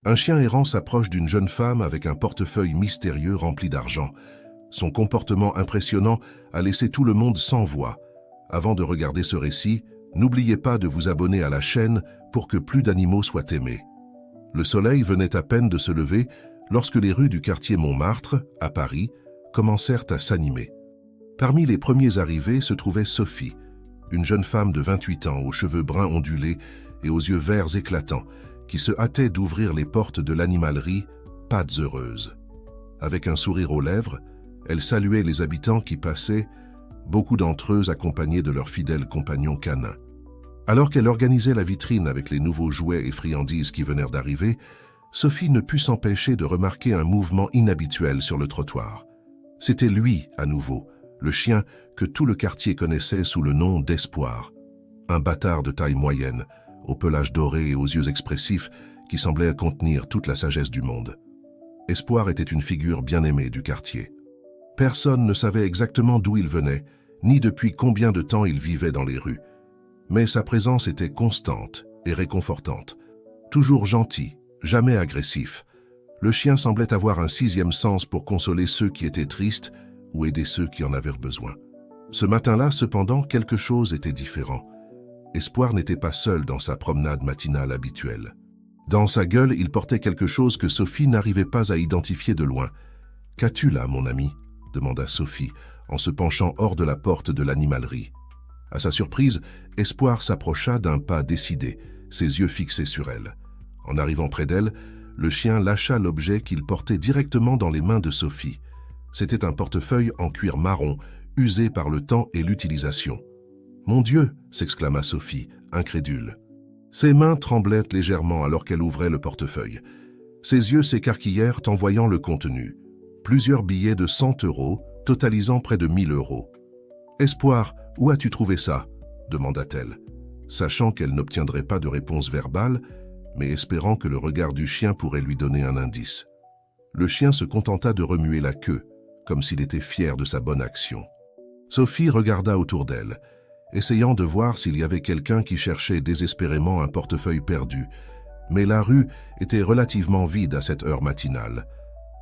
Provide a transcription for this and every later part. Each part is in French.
Un chien errant s'approche d'une jeune femme avec un portefeuille mystérieux rempli d'argent. Son comportement impressionnant a laissé tout le monde sans voix. Avant de regarder ce récit, n'oubliez pas de vous abonner à la chaîne pour que plus d'animaux soient aimés. Le soleil venait à peine de se lever lorsque les rues du quartier Montmartre, à Paris, commencèrent à s'animer. Parmi les premiers arrivés se trouvait Sophie, une jeune femme de 28 ans aux cheveux bruns ondulés et aux yeux verts éclatants, qui se hâtait d'ouvrir les portes de l'animalerie Pattes Heureuses. Avec un sourire aux lèvres, elle saluait les habitants qui passaient, beaucoup d'entre eux accompagnés de leurs fidèles compagnons canins. Alors qu'elle organisait la vitrine avec les nouveaux jouets et friandises qui venèrent d'arriver, Sophie ne put s'empêcher de remarquer un mouvement inhabituel sur le trottoir. C'était lui, à nouveau, le chien que tout le quartier connaissait sous le nom d'Espoir. Un bâtard de taille moyenne, au pelage doré et aux yeux expressifs qui semblaient contenir toute la sagesse du monde. Espoir était une figure bien aimée du quartier. Personne ne savait exactement d'où il venait, ni depuis combien de temps il vivait dans les rues. Mais sa présence était constante et réconfortante. Toujours gentil, jamais agressif. Le chien semblait avoir un sixième sens pour consoler ceux qui étaient tristes ou aider ceux qui en avaient besoin. Ce matin-là, cependant, quelque chose était différent. Espoir n'était pas seul dans sa promenade matinale habituelle. Dans sa gueule, il portait quelque chose que Sophie n'arrivait pas à identifier de loin. « Qu'as-tu là, mon ami ?» demanda Sophie, en se penchant hors de la porte de l'animalerie. À sa surprise, Espoir s'approcha d'un pas décidé, ses yeux fixés sur elle. En arrivant près d'elle, le chien lâcha l'objet qu'il portait directement dans les mains de Sophie. C'était un portefeuille en cuir marron, usé par le temps et l'utilisation. « Mon Dieu !» s'exclama Sophie, incrédule. Ses mains tremblaient légèrement alors qu'elle ouvrait le portefeuille. Ses yeux s'écarquillèrent en voyant le contenu. Plusieurs billets de 100 €, totalisant près de 1000 €. « Espoir, où as-tu trouvé ça ?» demanda-t-elle, sachant qu'elle n'obtiendrait pas de réponse verbale, mais espérant que le regard du chien pourrait lui donner un indice. Le chien se contenta de remuer la queue, comme s'il était fier de sa bonne action. Sophie regarda autour d'elle, essayant de voir s'il y avait quelqu'un qui cherchait désespérément un portefeuille perdu, mais la rue était relativement vide à cette heure matinale.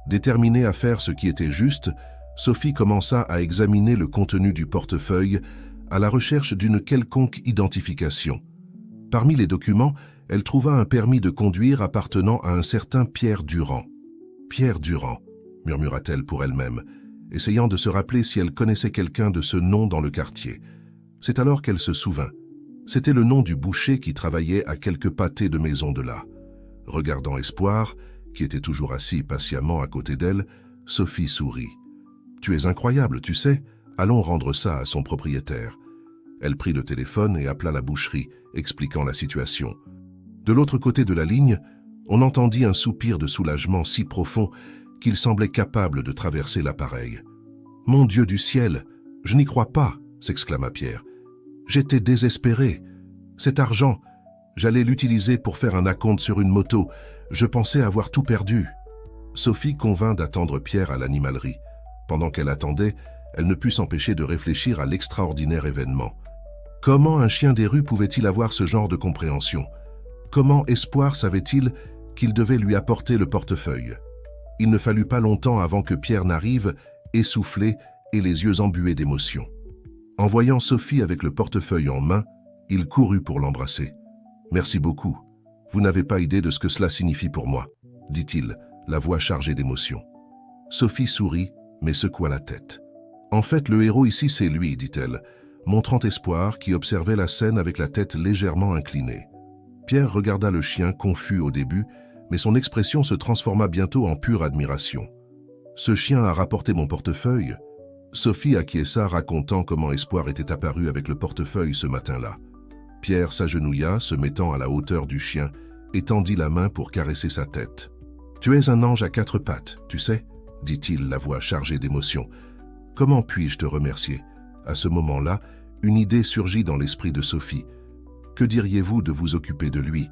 Déterminée à faire ce qui était juste, Sophie commença à examiner le contenu du portefeuille à la recherche d'une quelconque identification. Parmi les documents, elle trouva un permis de conduire appartenant à un certain Pierre Durand. « Pierre Durand », murmura-t-elle pour elle-même, essayant de se rappeler si elle connaissait quelqu'un de ce nom dans le quartier. C'est alors qu'elle se souvint. C'était le nom du boucher qui travaillait à quelques pâtés de maison de là. Regardant Espoir, qui était toujours assis patiemment à côté d'elle, Sophie sourit. « Tu es incroyable, tu sais. Allons rendre ça à son propriétaire. » Elle prit le téléphone et appela la boucherie, expliquant la situation. De l'autre côté de la ligne, on entendit un soupir de soulagement si profond qu'il semblait capable de traverser l'appareil. « Mon Dieu du ciel, je n'y crois pas !» s'exclama Pierre. « J'étais désespéré. Cet argent, j'allais l'utiliser pour faire un acompte sur une moto. Je pensais avoir tout perdu. » Sophie convint d'attendre Pierre à l'animalerie. Pendant qu'elle attendait, elle ne put s'empêcher de réfléchir à l'extraordinaire événement. Comment un chien des rues pouvait-il avoir ce genre de compréhension? Comment Espoir savait-il qu'il devait lui apporter le portefeuille? Il ne fallut pas longtemps avant que Pierre n'arrive, essoufflé et les yeux embués d'émotion. En voyant Sophie avec le portefeuille en main, il courut pour l'embrasser. « Merci beaucoup. Vous n'avez pas idée de ce que cela signifie pour moi, » dit-il, la voix chargée d'émotion. Sophie sourit, mais secoua la tête. « En fait, le héros ici, c'est lui, » dit-elle, montrant Espoir qui observait la scène avec la tête légèrement inclinée. Pierre regarda le chien confus au début, mais son expression se transforma bientôt en pure admiration. « Ce chien a rapporté mon portefeuille ?» Sophie acquiesça, racontant comment Espoir était apparu avec le portefeuille ce matin-là. Pierre s'agenouilla, se mettant à la hauteur du chien, et tendit la main pour caresser sa tête. « Tu es un ange à 4 pattes, tu sais ?» dit-il, la voix chargée d'émotion. « Comment puis-je te remercier ?» À ce moment-là, une idée surgit dans l'esprit de Sophie. « Que diriez-vous de vous occuper de lui?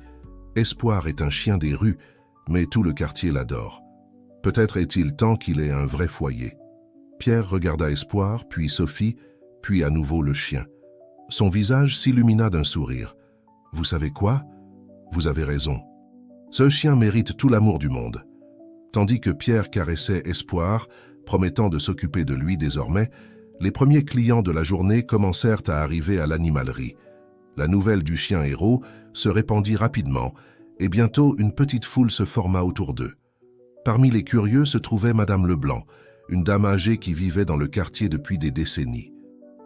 Espoir est un chien des rues, mais tout le quartier l'adore. Peut-être est-il temps qu'il ait un vrai foyer. » Pierre regarda Espoir, puis Sophie, puis à nouveau le chien. Son visage s'illumina d'un sourire. « Vous savez quoi? Vous avez raison. Ce chien mérite tout l'amour du monde. » Tandis que Pierre caressait Espoir, promettant de s'occuper de lui désormais, les premiers clients de la journée commencèrent à arriver à l'animalerie. La nouvelle du chien héros se répandit rapidement, et bientôt une petite foule se forma autour d'eux. Parmi les curieux se trouvait Madame Leblanc, une dame âgée qui vivait dans le quartier depuis des décennies.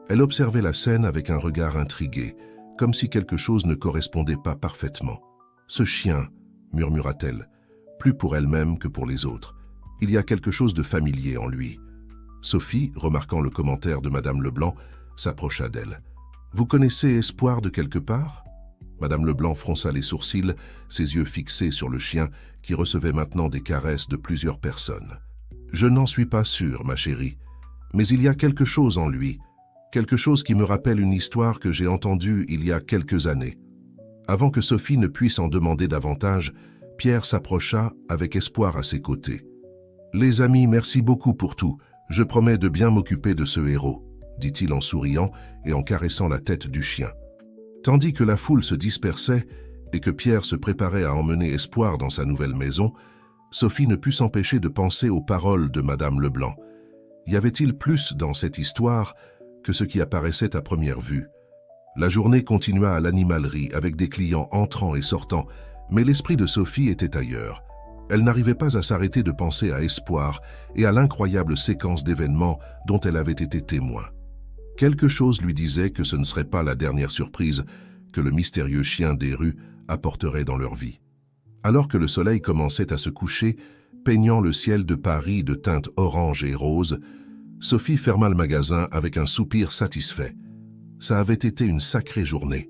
Elle observait la scène avec un regard intrigué, comme si quelque chose ne correspondait pas parfaitement. « Ce chien », murmura-t-elle, plus pour elle-même que pour les autres. « Il y a quelque chose de familier en lui. » Sophie, remarquant le commentaire de Madame Leblanc, s'approcha d'elle. « Vous connaissez Espoir de quelque part ?» Madame Leblanc fronça les sourcils, ses yeux fixés sur le chien qui recevait maintenant des caresses de plusieurs personnes. « Je n'en suis pas sûre, ma chérie, mais il y a quelque chose en lui, quelque chose qui me rappelle une histoire que j'ai entendue il y a quelques années. » Avant que Sophie ne puisse en demander davantage, Pierre s'approcha avec Espoir à ses côtés. « Les amis, merci beaucoup pour tout. Je promets de bien m'occuper de ce héros, » dit-il en souriant et en caressant la tête du chien. Tandis que la foule se dispersait et que Pierre se préparait à emmener Espoir dans sa nouvelle maison, Sophie ne put s'empêcher de penser aux paroles de Madame Leblanc. Y avait-il plus dans cette histoire que ce qui apparaissait à première vue? La journée continua à l'animalerie avec des clients entrant et sortant, mais l'esprit de Sophie était ailleurs. Elle n'arrivait pas à s'arrêter de penser à Espoir et à l'incroyable séquence d'événements dont elle avait été témoin. Quelque chose lui disait que ce ne serait pas la dernière surprise que le mystérieux chien des rues apporterait dans leur vie. Alors que le soleil commençait à se coucher, peignant le ciel de Paris de teintes orange et rose, Sophie ferma le magasin avec un soupir satisfait. Ça avait été une sacrée journée.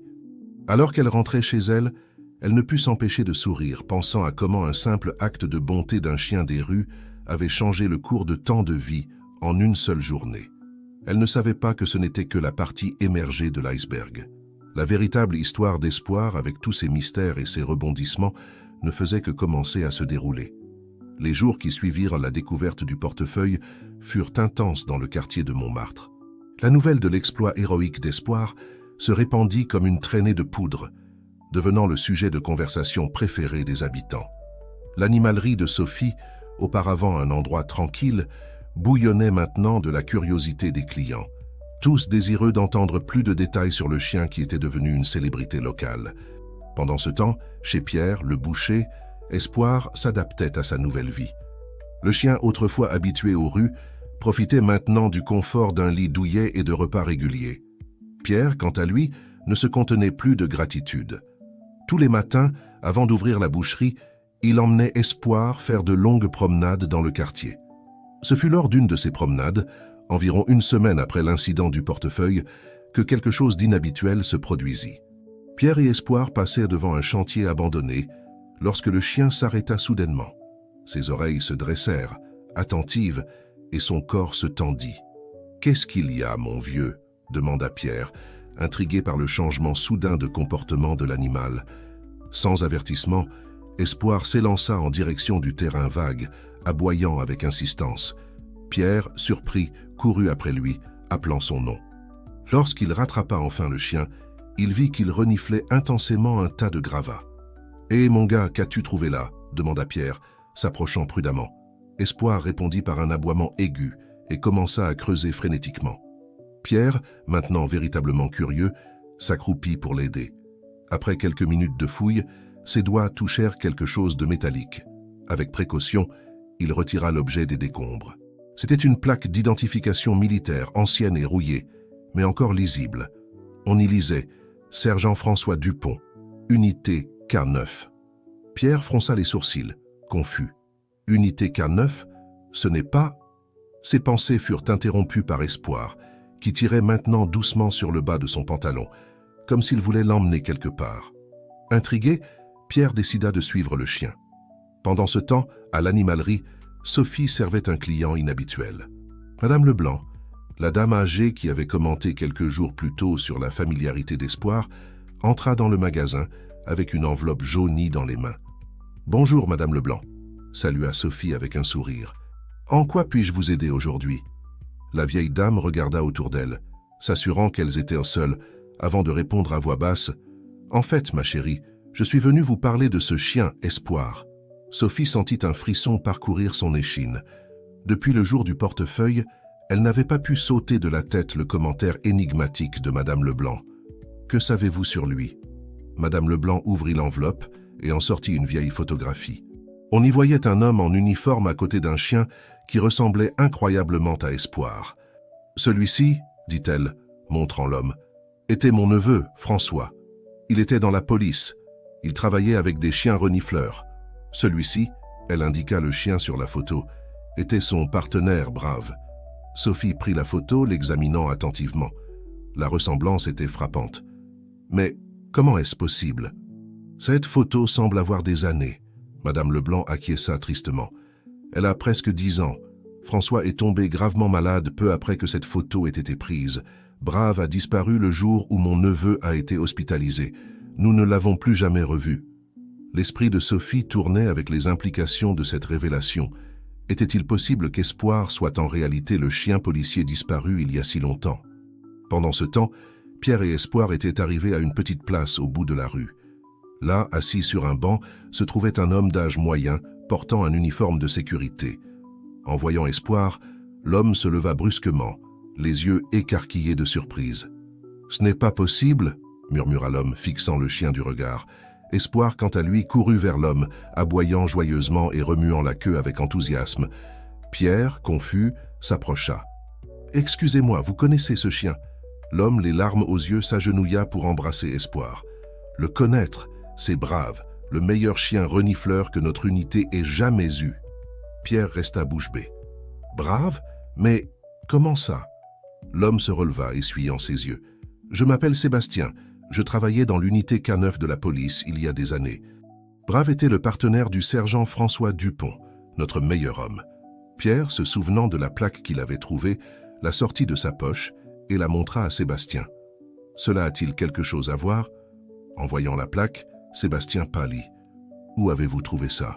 Alors qu'elle rentrait chez elle, elle ne put s'empêcher de sourire, pensant à comment un simple acte de bonté d'un chien des rues avait changé le cours de tant de vies en une seule journée. Elle ne savait pas que ce n'était que la partie émergée de l'iceberg. La véritable histoire d'Espoir, avec tous ses mystères et ses rebondissements, ne faisait que commencer à se dérouler. Les jours qui suivirent la découverte du portefeuille furent intenses dans le quartier de Montmartre. La nouvelle de l'exploit héroïque d'Espoir se répandit comme une traînée de poudre, devenant le sujet de conversation préféré des habitants. L'animalerie de Sophie, auparavant un endroit tranquille, bouillonnait maintenant de la curiosité des clients, tous désireux d'entendre plus de détails sur le chien qui était devenu une célébrité locale. Pendant ce temps, chez Pierre, le boucher, Espoir s'adaptait à sa nouvelle vie. Le chien, autrefois habitué aux rues, profitait maintenant du confort d'un lit douillet et de repas réguliers. Pierre, quant à lui, ne se contenait plus de gratitude. Tous les matins, avant d'ouvrir la boucherie, il emmenait Espoir faire de longues promenades dans le quartier. Ce fut lors d'une de ces promenades, environ une semaine après l'incident du portefeuille, que quelque chose d'inhabituel se produisit. Pierre et Espoir passèrent devant un chantier abandonné lorsque le chien s'arrêta soudainement. Ses oreilles se dressèrent, attentives, et son corps se tendit. « Qu'est-ce qu'il y a, mon vieux ?» demanda Pierre, intrigué par le changement soudain de comportement de l'animal. Sans avertissement, Espoir s'élança en direction du terrain vague, aboyant avec insistance. Pierre, surpris, courut après lui, appelant son nom. Lorsqu'il rattrapa enfin le chien, il vit qu'il reniflait intensément un tas de gravats. « Hé, mon gars, qu'as-tu trouvé là ?» demanda Pierre, s'approchant prudemment. Espoir répondit par un aboiement aigu et commença à creuser frénétiquement. Pierre, maintenant véritablement curieux, s'accroupit pour l'aider. Après quelques minutes de fouille, ses doigts touchèrent quelque chose de métallique. Avec précaution, il retira l'objet des décombres. C'était une plaque d'identification militaire, ancienne et rouillée, mais encore lisible. On y lisait « Sergent François Dupont, unité K9 ». Pierre fronça les sourcils, confus. « Unité K9 ? Ce n'est pas… » Ses pensées furent interrompues par Espoir, qui tirait maintenant doucement sur le bas de son pantalon, comme s'il voulait l'emmener quelque part. Intrigué, Pierre décida de suivre le chien. Pendant ce temps, à l'animalerie, Sophie servait un client inhabituel. Madame Leblanc, la dame âgée qui avait commenté quelques jours plus tôt sur la familiarité d'Espoir, entra dans le magasin avec une enveloppe jaunie dans les mains. « Bonjour, Madame Leblanc », salua Sophie avec un sourire. « En quoi puis-je vous aider aujourd'hui ?» La vieille dame regarda autour d'elle, s'assurant qu'elles étaient seules, avant de répondre à voix basse « En fait, ma chérie, Je suis venu vous parler de ce chien, Espoir. » Sophie sentit un frisson parcourir son échine. Depuis le jour du portefeuille, elle n'avait pas pu sauter de la tête le commentaire énigmatique de Madame Leblanc. « Que savez-vous sur lui ?» Madame Leblanc ouvrit l'enveloppe et en sortit une vieille photographie. On y voyait un homme en uniforme à côté d'un chien qui ressemblait incroyablement à Espoir. « Celui-ci, dit-elle, montrant l'homme, était mon neveu, François. Il était dans la police. Il travaillait avec des chiens renifleurs. Celui-ci, elle indiqua le chien sur la photo, était son partenaire Brave. » Sophie prit la photo, l'examinant attentivement. La ressemblance était frappante. Mais comment est-ce possible? Cette photo semble avoir des années. Madame Leblanc acquiesça tristement. Elle a presque 10 ans. François est tombé gravement malade peu après que cette photo ait été prise. Brave a disparu le jour où mon neveu a été hospitalisé. Nous ne l'avons plus jamais revu. L'esprit de Sophie tournait avec les implications de cette révélation. Était-il possible qu'Espoir soit en réalité le chien policier disparu il y a si longtemps? Pendant ce temps, Pierre et Espoir étaient arrivés à une petite place au bout de la rue. Là, assis sur un banc, se trouvait un homme d'âge moyen, portant un uniforme de sécurité. En voyant Espoir, l'homme se leva brusquement, les yeux écarquillés de surprise. « Ce n'est pas possible !» murmura l'homme, fixant le chien du regard. Espoir, quant à lui, courut vers l'homme, aboyant joyeusement et remuant la queue avec enthousiasme. Pierre, confus, s'approcha. « Excusez-moi, vous connaissez ce chien ?» L'homme, les larmes aux yeux, s'agenouilla pour embrasser Espoir. Le connaître, c'est Brave, le meilleur chien renifleur que notre unité ait jamais eu. Pierre resta bouche bée. « Brave? Mais comment ça ?» L'homme se releva, essuyant ses yeux. « Je m'appelle Sébastien. Je travaillais dans l'unité K9 de la police il y a des années. Brave était le partenaire du sergent François Dupont, notre meilleur homme. » Pierre, se souvenant de la plaque qu'il avait trouvée, la sortit de sa poche et la montra à Sébastien. « Cela a-t-il quelque chose à voir ?» En voyant la plaque, Sébastien pâlit. « Où avez-vous trouvé ça ?»«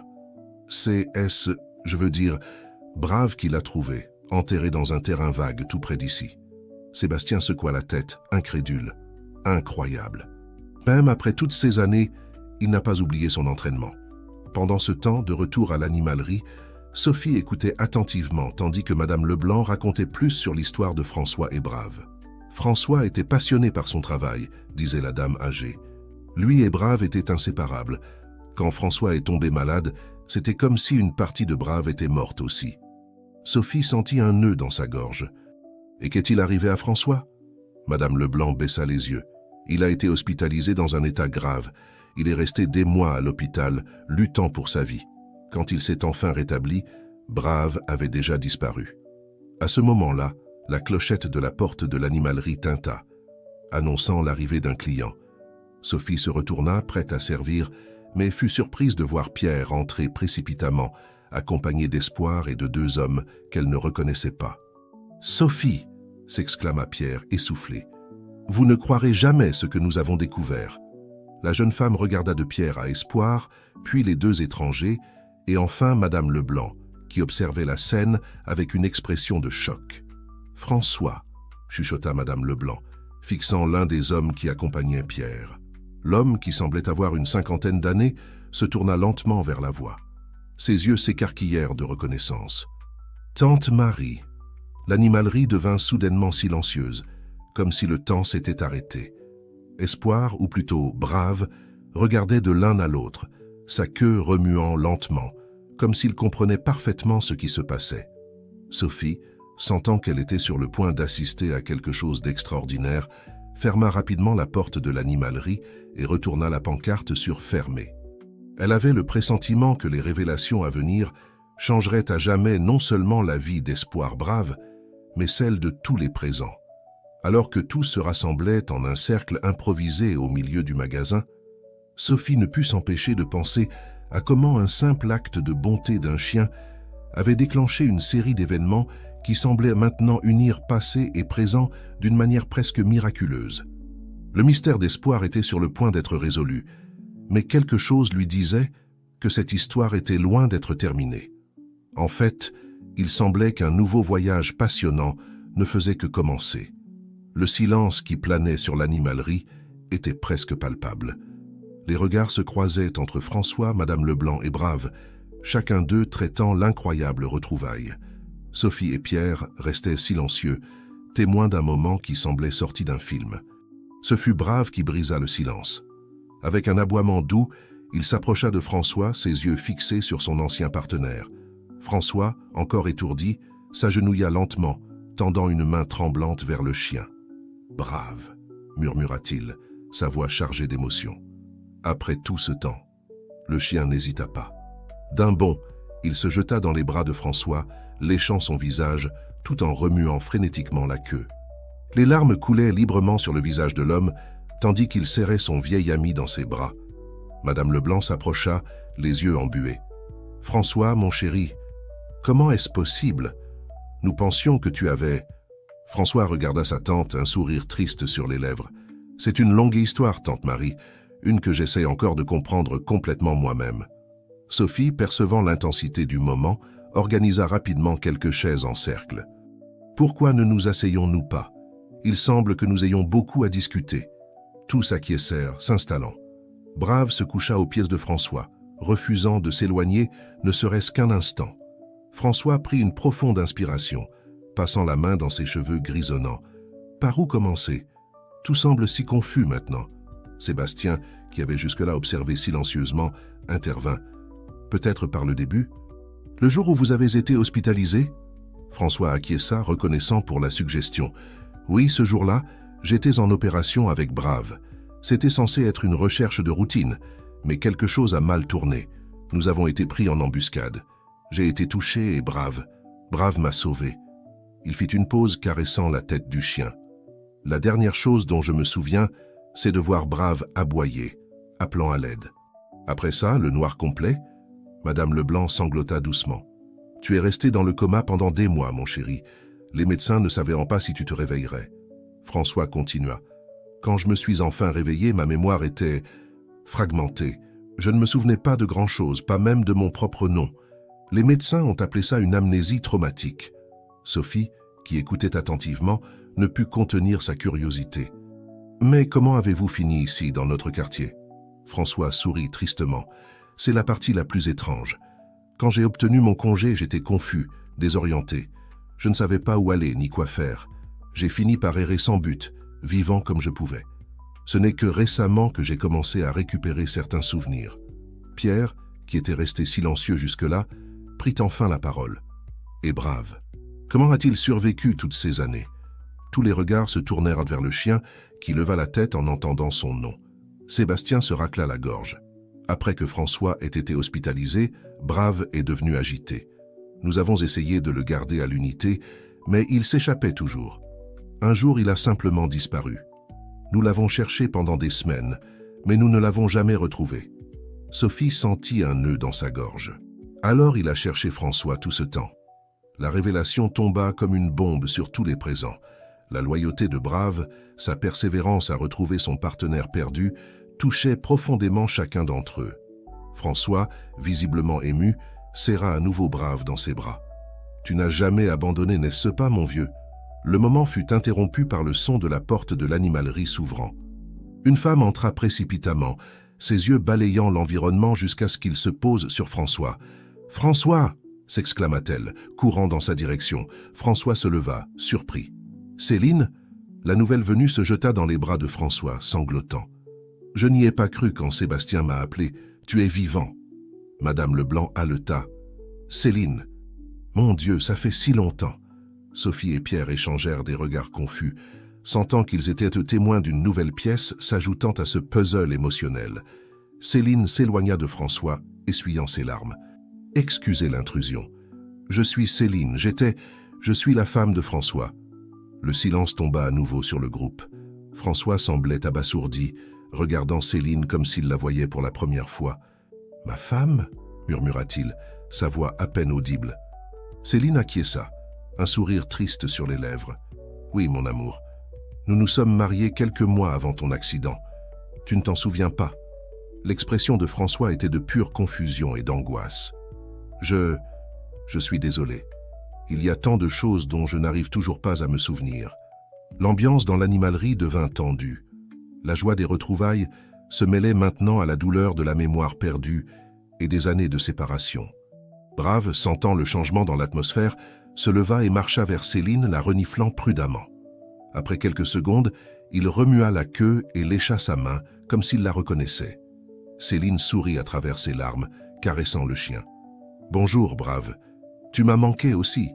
Je veux dire, Brave qui l'a trouvé, enterré dans un terrain vague tout près d'ici. » Sébastien secoua la tête, incrédule. Incroyable. Même après toutes ces années, il n'a pas oublié son entraînement. Pendant ce temps, de retour à l'animalerie, Sophie écoutait attentivement tandis que Madame Leblanc racontait plus sur l'histoire de François et Brave. François était passionné par son travail, disait la dame âgée. Lui et Brave étaient inséparables. Quand François est tombé malade, c'était comme si une partie de Brave était morte aussi. Sophie sentit un nœud dans sa gorge. Et qu'est-il arrivé à François? Madame Leblanc baissa les yeux. Il a été hospitalisé dans un état grave. Il est resté des mois à l'hôpital, luttant pour sa vie. Quand il s'est enfin rétabli, Brave avait déjà disparu. À ce moment-là, la clochette de la porte de l'animalerie tinta, annonçant l'arrivée d'un client. Sophie se retourna, prête à servir, mais fut surprise de voir Pierre entrer précipitamment, accompagné d'Espoir et de 2 hommes qu'elle ne reconnaissait pas. « Sophie !» s'exclama Pierre, essoufflé. « Vous ne croirez jamais ce que nous avons découvert. » La jeune femme regarda de Pierre à Espoir, puis les 2 étrangers, et enfin Madame Leblanc, qui observait la scène avec une expression de choc. « François !» chuchota Madame Leblanc, fixant l'un des hommes qui accompagnaient Pierre. L'homme, qui semblait avoir une 50aine d'années, se tourna lentement vers la voix. Ses yeux s'écarquillèrent de reconnaissance. « Tante Marie !» L'animalerie devint soudainement silencieuse, comme si le temps s'était arrêté. Espoir, ou plutôt Brave, regardait de l'un à l'autre, sa queue remuant lentement, comme s'il comprenait parfaitement ce qui se passait. Sophie, sentant qu'elle était sur le point d'assister à quelque chose d'extraordinaire, ferma rapidement la porte de l'animalerie et retourna la pancarte sur « Fermé ». Elle avait le pressentiment que les révélations à venir changeraient à jamais non seulement la vie d'Espoir Brave, mais celle de tous les présents. Alors que tous se rassemblaient en un cercle improvisé au milieu du magasin, Sophie ne put s'empêcher de penser à comment un simple acte de bonté d'un chien avait déclenché une série d'événements qui semblaient maintenant unir passé et présent d'une manière presque miraculeuse. Le mystère d'Espoir était sur le point d'être résolu, mais quelque chose lui disait que cette histoire était loin d'être terminée. En fait, il semblait qu'un nouveau voyage passionnant ne faisait que commencer. Le silence qui planait sur l'animalerie était presque palpable. Les regards se croisaient entre François, Madame Leblanc et Brave, chacun d'eux traitant l'incroyable retrouvaille. Sophie et Pierre restaient silencieux, témoins d'un moment qui semblait sorti d'un film. Ce fut Brave qui brisa le silence. Avec un aboiement doux, il s'approcha de François, ses yeux fixés sur son ancien partenaire. François, encore étourdi, s'agenouilla lentement, tendant une main tremblante vers le chien. « Brave !» murmura-t-il, sa voix chargée d'émotion. Après tout ce temps, le chien n'hésita pas. D'un bond, il se jeta dans les bras de François, léchant son visage, tout en remuant frénétiquement la queue. Les larmes coulaient librement sur le visage de l'homme, tandis qu'il serrait son vieil ami dans ses bras. Madame Leblanc s'approcha, les yeux embués. « François, mon chéri, comment est-ce possible? Nous pensions que tu avais... » François regarda sa tante, un sourire triste sur les lèvres. « C'est une longue histoire, tante Marie, une que j'essaie encore de comprendre complètement moi-même. » Sophie, percevant l'intensité du moment, organisa rapidement quelques chaises en cercle. « Pourquoi ne nous asseyons-nous pas? Il semble que nous ayons beaucoup à discuter. » Tous acquiescèrent, s'installant. Brave se coucha aux pieds de François, refusant de s'éloigner ne serait-ce qu'un instant. François prit une profonde inspiration, passant la main dans ses cheveux grisonnants. Par où commencer? Tout semble si confus maintenant. Sébastien, qui avait jusque-là observé silencieusement, intervint. Peut-être par le début? Le jour où vous avez été hospitalisé? François acquiesça, reconnaissant pour la suggestion. Oui, ce jour-là, j'étais en opération avec Brave. C'était censé être une recherche de routine, mais quelque chose a mal tourné. Nous avons été pris en embuscade. J'ai été touché et Brave m'a sauvé. Il fit une pause caressant la tête du chien. La dernière chose dont je me souviens, c'est de voir Brave aboyer, appelant à l'aide. Après ça, le noir complet, Madame Leblanc sanglota doucement. Tu es resté dans le coma pendant des mois, mon chéri. Les médecins ne savaient pas si tu te réveillerais. François continua. Quand je me suis enfin réveillé, ma mémoire était fragmentée. Je ne me souvenais pas de grand-chose, pas même de mon propre nom. Les médecins ont appelé ça une amnésie traumatique. Sophie, qui écoutait attentivement, ne put contenir sa curiosité. « Mais comment avez-vous fini ici, dans notre quartier ?» François sourit tristement. « C'est la partie la plus étrange. Quand j'ai obtenu mon congé, j'étais confus, désorienté. Je ne savais pas où aller ni quoi faire. J'ai fini par errer sans but, vivant comme je pouvais. Ce n'est que récemment que j'ai commencé à récupérer certains souvenirs. » Pierre, qui était resté silencieux jusque-là, prit enfin la parole. « Et Brave. Comment a-t-il survécu toutes ces années ?» Tous les regards se tournèrent vers le chien, qui leva la tête en entendant son nom. Sébastien se racla la gorge. Après que François ait été hospitalisé, Brave est devenu agité. Nous avons essayé de le garder à l'unité, mais il s'échappait toujours. Un jour, il a simplement disparu. Nous l'avons cherché pendant des semaines, mais nous ne l'avons jamais retrouvé. Sophie sentit un nœud dans sa gorge. Alors il a cherché François tout ce temps. La révélation tomba comme une bombe sur tous les présents. La loyauté de Brave, sa persévérance à retrouver son partenaire perdu, touchait profondément chacun d'entre eux. François, visiblement ému, serra à nouveau Brave dans ses bras. « Tu n'as jamais abandonné, n'est-ce pas, mon vieux ?» Le moment fut interrompu par le son de la porte de l'animalerie s'ouvrant. Une femme entra précipitamment, ses yeux balayant l'environnement jusqu'à ce qu'il se pose sur François. « François !» s'exclama-t-elle, courant dans sa direction. François se leva, surpris. « Céline ?» La nouvelle venue se jeta dans les bras de François, sanglotant. « Je n'y ai pas cru quand Sébastien m'a appelé. Tu es vivant. » Madame Leblanc haleta. « Céline !»« Mon Dieu, ça fait si longtemps !» Sophie et Pierre échangèrent des regards confus, sentant qu'ils étaient témoins d'une nouvelle pièce s'ajoutant à ce puzzle émotionnel. Céline s'éloigna de François, essuyant ses larmes. « Excusez l'intrusion. Je suis Céline, je suis la femme de François. » Le silence tomba à nouveau sur le groupe. François semblait abasourdi, regardant Céline comme s'il la voyait pour la première fois. « Ma femme ?» murmura-t-il, sa voix à peine audible. Céline acquiesça, un sourire triste sur les lèvres. « Oui, mon amour. Nous nous sommes mariés quelques mois avant ton accident. Tu ne t'en souviens pas ?» L'expression de François était de pure confusion et d'angoisse. « Je suis désolé. Il y a tant de choses dont je n'arrive toujours pas à me souvenir. » L'ambiance dans l'animalerie devint tendue. La joie des retrouvailles se mêlait maintenant à la douleur de la mémoire perdue et des années de séparation. Brave, sentant le changement dans l'atmosphère, se leva et marcha vers Céline, la reniflant prudemment. Après quelques secondes, il remua la queue et lécha sa main, comme s'il la reconnaissait. Céline sourit à travers ses larmes, caressant le chien. « Bonjour, Brave. Tu m'as manqué aussi. »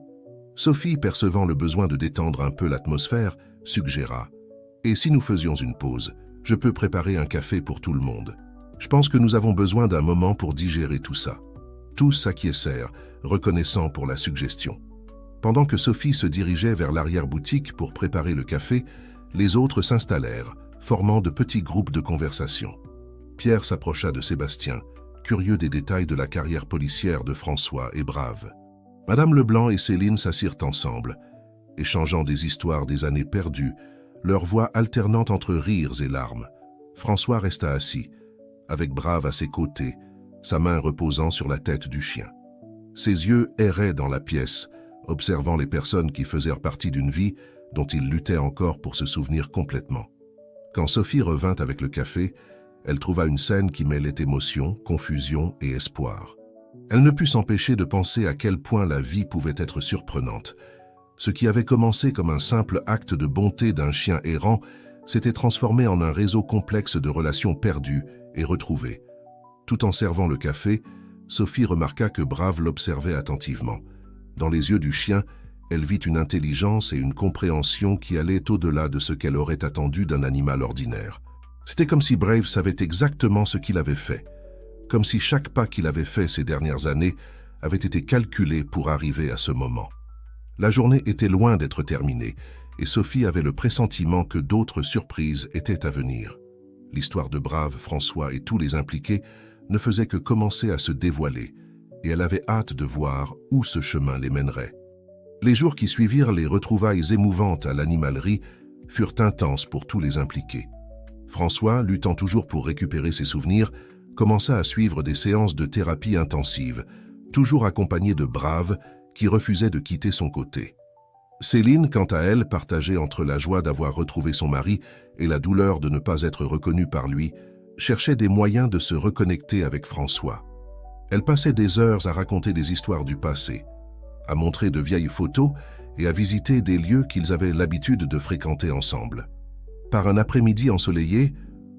Sophie, percevant le besoin de détendre un peu l'atmosphère, suggéra. « Et si nous faisions une pause, je peux préparer un café pour tout le monde. Je pense que nous avons besoin d'un moment pour digérer tout ça. » Tous s'acquiescèrent, reconnaissant pour la suggestion. Pendant que Sophie se dirigeait vers l'arrière-boutique pour préparer le café, les autres s'installèrent, formant de petits groupes de conversation. Pierre s'approcha de Sébastien, curieux des détails de la carrière policière de François et Brave. Madame Leblanc et Céline s'assirent ensemble, échangeant des histoires des années perdues, leur voix alternant entre rires et larmes. François resta assis, avec Brave à ses côtés, sa main reposant sur la tête du chien. Ses yeux erraient dans la pièce, observant les personnes qui faisaient partie d'une vie dont il luttait encore pour se souvenir complètement. Quand Sophie revint avec le café, elle trouva une scène qui mêlait émotion, confusion et espoir. Elle ne put s'empêcher de penser à quel point la vie pouvait être surprenante. Ce qui avait commencé comme un simple acte de bonté d'un chien errant s'était transformé en un réseau complexe de relations perdues et retrouvées. Tout en servant le café, Sophie remarqua que Brave l'observait attentivement. Dans les yeux du chien, elle vit une intelligence et une compréhension qui allaient au-delà de ce qu'elle aurait attendu d'un animal ordinaire. C'était comme si Brave savait exactement ce qu'il avait fait, comme si chaque pas qu'il avait fait ces dernières années avait été calculé pour arriver à ce moment. La journée était loin d'être terminée, et Sophie avait le pressentiment que d'autres surprises étaient à venir. L'histoire de Brave, François et tous les impliqués ne faisait que commencer à se dévoiler, et elle avait hâte de voir où ce chemin les mènerait. Les jours qui suivirent les retrouvailles émouvantes à l'animalerie furent intenses pour tous les impliqués. François, luttant toujours pour récupérer ses souvenirs, commença à suivre des séances de thérapie intensive, toujours accompagné de Brave, qui refusait de quitter son côté. Céline, quant à elle, partageait entre la joie d'avoir retrouvé son mari et la douleur de ne pas être reconnue par lui, cherchait des moyens de se reconnecter avec François. Elle passait des heures à raconter des histoires du passé, à montrer de vieilles photos et à visiter des lieux qu'ils avaient l'habitude de fréquenter ensemble. Par un après-midi ensoleillé,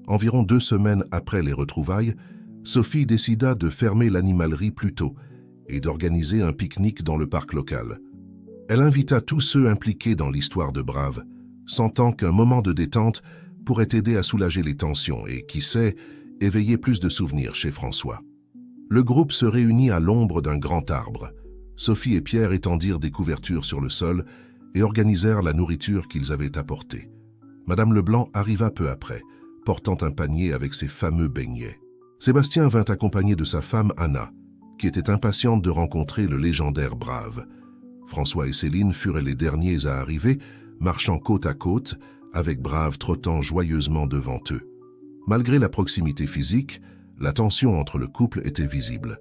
environ 2 semaines après les retrouvailles, Sophie décida de fermer l'animalerie plus tôt et d'organiser un pique-nique dans le parc local. Elle invita tous ceux impliqués dans l'histoire de Brave, sentant qu'un moment de détente pourrait aider à soulager les tensions et, qui sait, éveiller plus de souvenirs chez François. Le groupe se réunit à l'ombre d'un grand arbre. Sophie et Pierre étendirent des couvertures sur le sol et organisèrent la nourriture qu'ils avaient apportée. Madame Leblanc arriva peu après, portant un panier avec ses fameux beignets. Sébastien vint accompagné de sa femme Anna, qui était impatiente de rencontrer le légendaire Brave. François et Céline furent les derniers à arriver, marchant côte à côte, avec Brave trottant joyeusement devant eux. Malgré la proximité physique, la tension entre le couple était visible.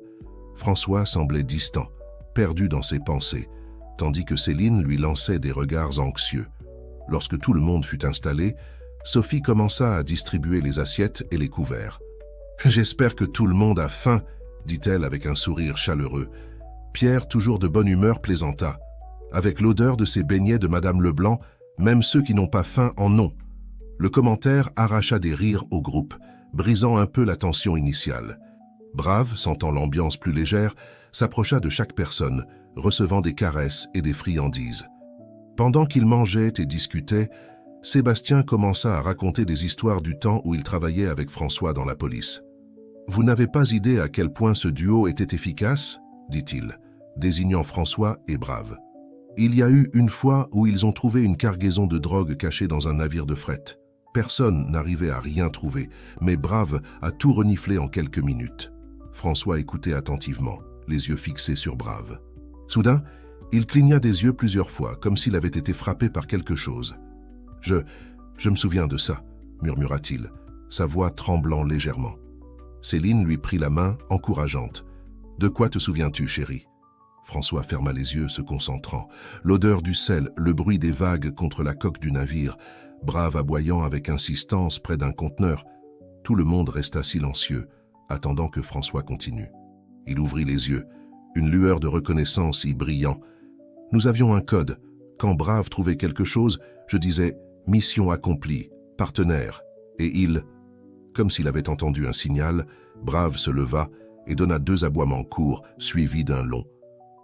François semblait distant, perdu dans ses pensées, tandis que Céline lui lançait des regards anxieux. Lorsque tout le monde fut installé, Sophie commença à distribuer les assiettes et les couverts. « J'espère que tout le monde a faim », dit-elle avec un sourire chaleureux. Pierre, toujours de bonne humeur, plaisanta. Avec l'odeur de ces beignets de Madame Leblanc, même ceux qui n'ont pas faim en ont. Le commentaire arracha des rires au groupe, brisant un peu la tension initiale. Brave, sentant l'ambiance plus légère, s'approcha de chaque personne, recevant des caresses et des friandises. Pendant qu'ils mangeaient et discutaient, Sébastien commença à raconter des histoires du temps où il travaillait avec François dans la police. « Vous n'avez pas idée à quel point ce duo était efficace ?» dit-il, désignant François et Brave. « Il y a eu une fois où ils ont trouvé une cargaison de drogue cachée dans un navire de fret. Personne n'arrivait à rien trouver, mais Brave a tout reniflé en quelques minutes. » François écoutait attentivement, les yeux fixés sur Brave. Soudain, il cligna des yeux plusieurs fois, comme s'il avait été frappé par quelque chose. « Je me souviens de ça, » murmura-t-il, sa voix tremblant légèrement. Céline lui prit la main, encourageante. « De quoi te souviens-tu, chérie ?» François ferma les yeux, se concentrant. L'odeur du sel, le bruit des vagues contre la coque du navire, Brave aboyant avec insistance près d'un conteneur. Tout le monde resta silencieux, attendant que François continue. Il ouvrit les yeux, une lueur de reconnaissance y brillant. Nous avions un code. Quand Brave trouvait quelque chose, je disais « mission accomplie, partenaire ». Et il, comme s'il avait entendu un signal, Brave se leva et donna 2 aboiements courts, suivis d'un long.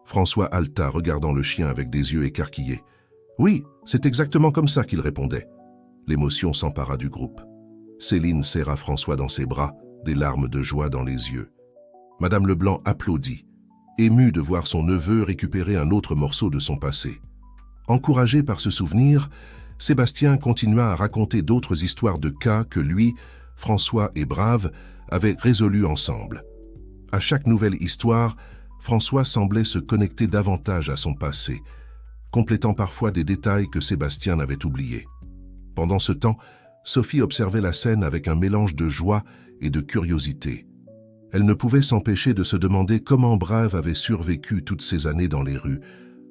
François haleta, regardant le chien avec des yeux écarquillés. « Oui, c'est exactement comme ça qu'il répondait. » L'émotion s'empara du groupe. Céline serra François dans ses bras, des larmes de joie dans les yeux. Madame Leblanc applaudit, émue de voir son neveu récupérer un autre morceau de son passé. Encouragé par ce souvenir, Sébastien continua à raconter d'autres histoires de cas que lui, François et Brave avaient résolus ensemble. À chaque nouvelle histoire, François semblait se connecter davantage à son passé, complétant parfois des détails que Sébastien avait oubliés. Pendant ce temps, Sophie observait la scène avec un mélange de joie et de curiosité. Elle ne pouvait s'empêcher de se demander comment Brave avait survécu toutes ces années dans les rues,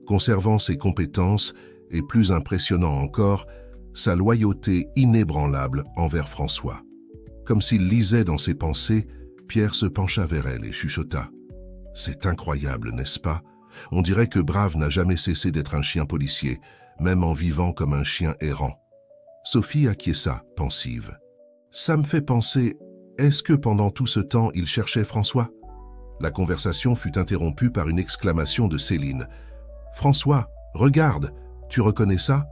conservant ses compétences et, plus impressionnant encore, sa loyauté inébranlable envers François. Comme s'il lisait dans ses pensées, Pierre se pencha vers elle et chuchota. « C'est incroyable, n'est-ce pas? On dirait que Brave n'a jamais cessé d'être un chien policier, même en vivant comme un chien errant. » Sophie acquiesça, pensive. « Ça me fait penser, est-ce que pendant tout ce temps, il cherchait François ?» La conversation fut interrompue par une exclamation de Céline. « François, regarde, tu reconnais ça ?»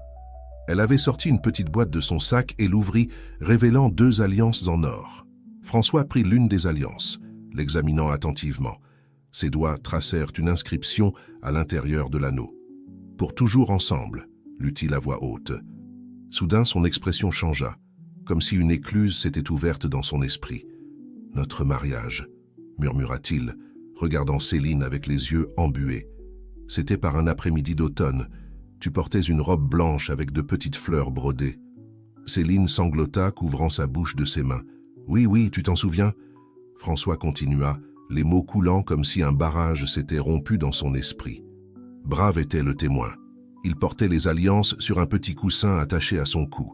Elle avait sorti une petite boîte de son sac et l'ouvrit, révélant 2 alliances en or. François prit l'une des alliances, l'examinant attentivement. Ses doigts tracèrent une inscription à l'intérieur de l'anneau. « Pour toujours ensemble », lut-il à voix haute. Soudain, son expression changea, comme si une écluse s'était ouverte dans son esprit. « Notre mariage », murmura-t-il, regardant Céline avec les yeux embués. « C'était par un après-midi d'automne. Tu portais une robe blanche avec de petites fleurs brodées. » Céline sanglota, couvrant sa bouche de ses mains. « Oui, oui, tu t'en souviens ?» François continua, les mots coulant comme si un barrage s'était rompu dans son esprit. Brave était le témoin. Il portait les alliances sur un petit coussin attaché à son cou.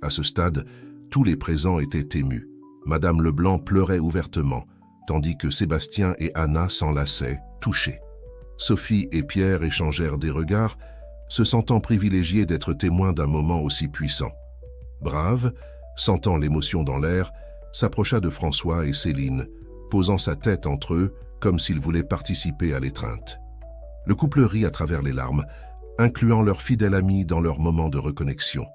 À ce stade, tous les présents étaient émus. Madame Leblanc pleurait ouvertement, tandis que Sébastien et Anna s'enlaçaient, touchés. Sophie et Pierre échangèrent des regards, se sentant privilégiés d'être témoins d'un moment aussi puissant. Brave, sentant l'émotion dans l'air, s'approcha de François et Céline, posant sa tête entre eux comme s'il voulait participer à l'étreinte. Le couple rit à travers les larmes, incluant leur fidèle ami dans leur moment de reconnexion.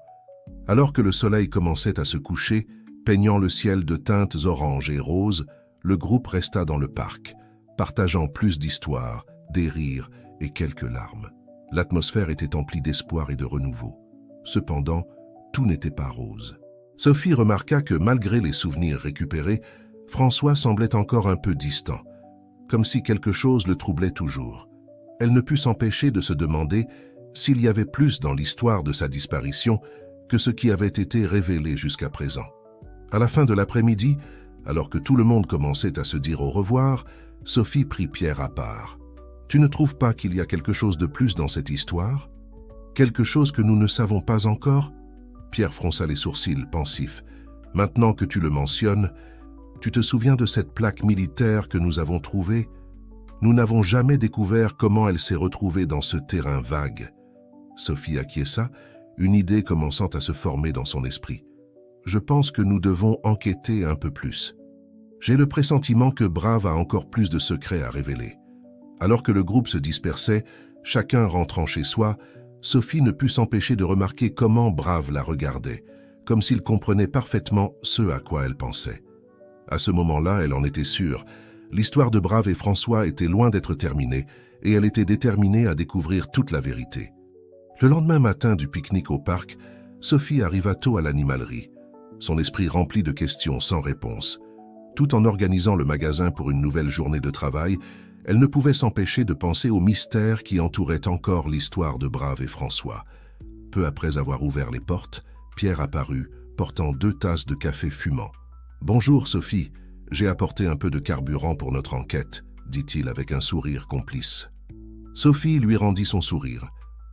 Alors que le soleil commençait à se coucher, peignant le ciel de teintes oranges et roses, le groupe resta dans le parc, partageant plus d'histoires, des rires et quelques larmes. L'atmosphère était emplie d'espoir et de renouveau. Cependant, tout n'était pas rose. Sophie remarqua que malgré les souvenirs récupérés, François semblait encore un peu distant, comme si quelque chose le troublait toujours. Elle ne put s'empêcher de se demander s'il y avait plus dans l'histoire de sa disparition que ce qui avait été révélé jusqu'à présent. À la fin de l'après-midi, alors que tout le monde commençait à se dire au revoir, Sophie prit Pierre à part. « Tu ne trouves pas qu'il y a quelque chose de plus dans cette histoire? Quelque chose que nous ne savons pas encore ?» Pierre fronça les sourcils, pensif. « Maintenant que tu le mentionnes, tu te souviens de cette plaque militaire que nous avons trouvée? Nous n'avons jamais découvert comment elle s'est retrouvée dans ce terrain vague. » Sophie acquiesça, une idée commençant à se former dans son esprit. « Je pense que nous devons enquêter un peu plus. J'ai le pressentiment que Brave a encore plus de secrets à révéler. » Alors que le groupe se dispersait, chacun rentrant chez soi, Sophie ne put s'empêcher de remarquer comment Brave la regardait, comme s'il comprenait parfaitement ce à quoi elle pensait. À ce moment-là, elle en était sûre. L'histoire de Brave et François était loin d'être terminée, et elle était déterminée à découvrir toute la vérité. Le lendemain matin du pique-nique au parc, Sophie arriva tôt à l'animalerie, son esprit rempli de questions sans réponse. Tout en organisant le magasin pour une nouvelle journée de travail, elle ne pouvait s'empêcher de penser au mystère qui entourait encore l'histoire de Brave et François. Peu après avoir ouvert les portes, Pierre apparut, portant 2 tasses de café fumant. « Bonjour Sophie, j'ai apporté un peu de carburant pour notre enquête, » dit-il avec un sourire complice. Sophie lui rendit son sourire,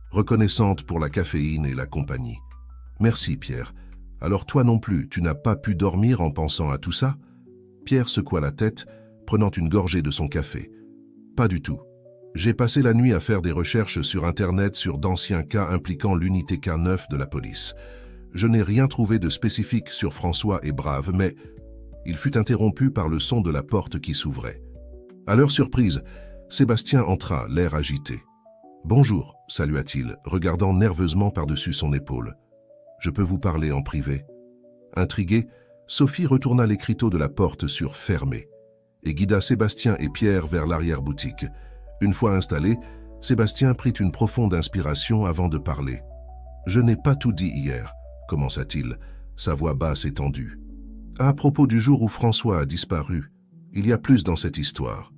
reconnaissante pour la caféine et la compagnie. « Merci Pierre. Alors toi non plus, tu n'as pas pu dormir en pensant à tout ça? Pierre secoua la tête, prenant une gorgée de son café. Pas du tout. J'ai passé la nuit à faire des recherches sur Internet sur d'anciens cas impliquant l'unité K9 de la police. Je n'ai rien trouvé de spécifique sur François et Brave, mais il fut interrompu par le son de la porte qui s'ouvrait. À leur surprise, Sébastien entra, l'air agité. « Bonjour », salua-t-il, regardant nerveusement par-dessus son épaule. « Je peux vous parler en privé ?» Intriguée, Sophie retourna l'écriteau de la porte sur « Fermé » et guida Sébastien et Pierre vers l'arrière-boutique. Une fois installé, Sébastien prit une profonde inspiration avant de parler. « Je n'ai pas tout dit hier », commença-t-il, sa voix basse et tendue. « À propos du jour où François a disparu, il y a plus dans cette histoire. »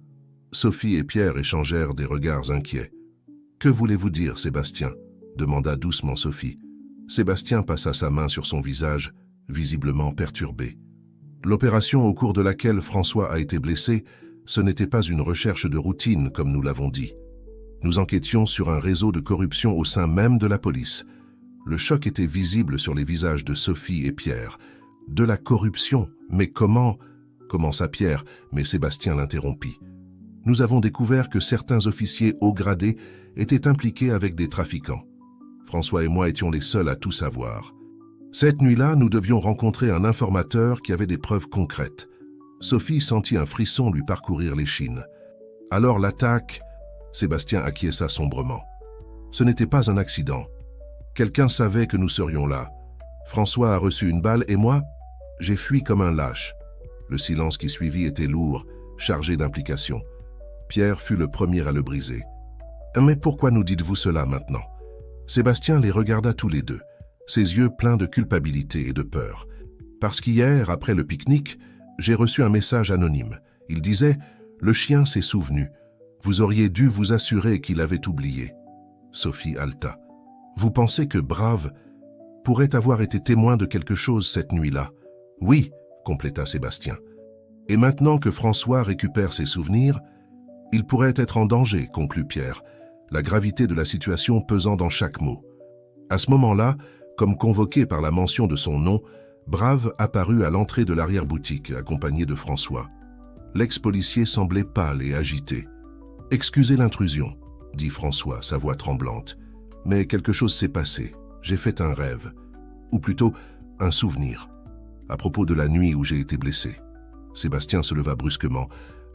Sophie et Pierre échangèrent des regards inquiets. « Que voulez-vous dire, Sébastien ?» demanda doucement Sophie. Sébastien passa sa main sur son visage, visiblement perturbé. L'opération au cours de laquelle François a été blessé, ce n'était pas une recherche de routine, comme nous l'avons dit. Nous enquêtions sur un réseau de corruption au sein même de la police. Le choc était visible sur les visages de Sophie et Pierre. « De la corruption? Mais comment ?» commença Pierre, mais Sébastien l'interrompit. « Nous avons découvert que certains officiers haut gradés étaient impliqués avec des trafiquants. François et moi étions les seuls à tout savoir. Cette nuit-là, nous devions rencontrer un informateur qui avait des preuves concrètes. Sophie sentit un frisson lui parcourir l'échine. Alors l'attaque... Sébastien acquiesça sombrement. Ce n'était pas un accident. Quelqu'un savait que nous serions là. François a reçu une balle et moi, j'ai fui comme un lâche. Le silence qui suivit était lourd, chargé d'implications. Pierre fut le premier à le briser. « Mais pourquoi nous dites-vous cela maintenant ?» Sébastien les regarda tous les deux, ses yeux pleins de culpabilité et de peur. « Parce qu'hier, après le pique-nique, j'ai reçu un message anonyme. Il disait « Le chien s'est souvenu. Vous auriez dû vous assurer qu'il avait oublié. » Sophie haleta. « Vous pensez que Brave pourrait avoir été témoin de quelque chose cette nuit-là ?»« Oui, » compléta Sébastien. « Et maintenant que François récupère ses souvenirs, il pourrait être en danger, » conclut Pierre, la gravité de la situation pesant dans chaque mot. À ce moment-là, comme convoqué par la mention de son nom, Brave apparut à l'entrée de l'arrière-boutique, accompagné de François. L'ex-policier semblait pâle et agité. « Excusez l'intrusion, » dit François, sa voix tremblante. « Mais quelque chose s'est passé. J'ai fait un rêve. Ou plutôt, un souvenir. À propos de la nuit où j'ai été blessé. » Sébastien se leva brusquement,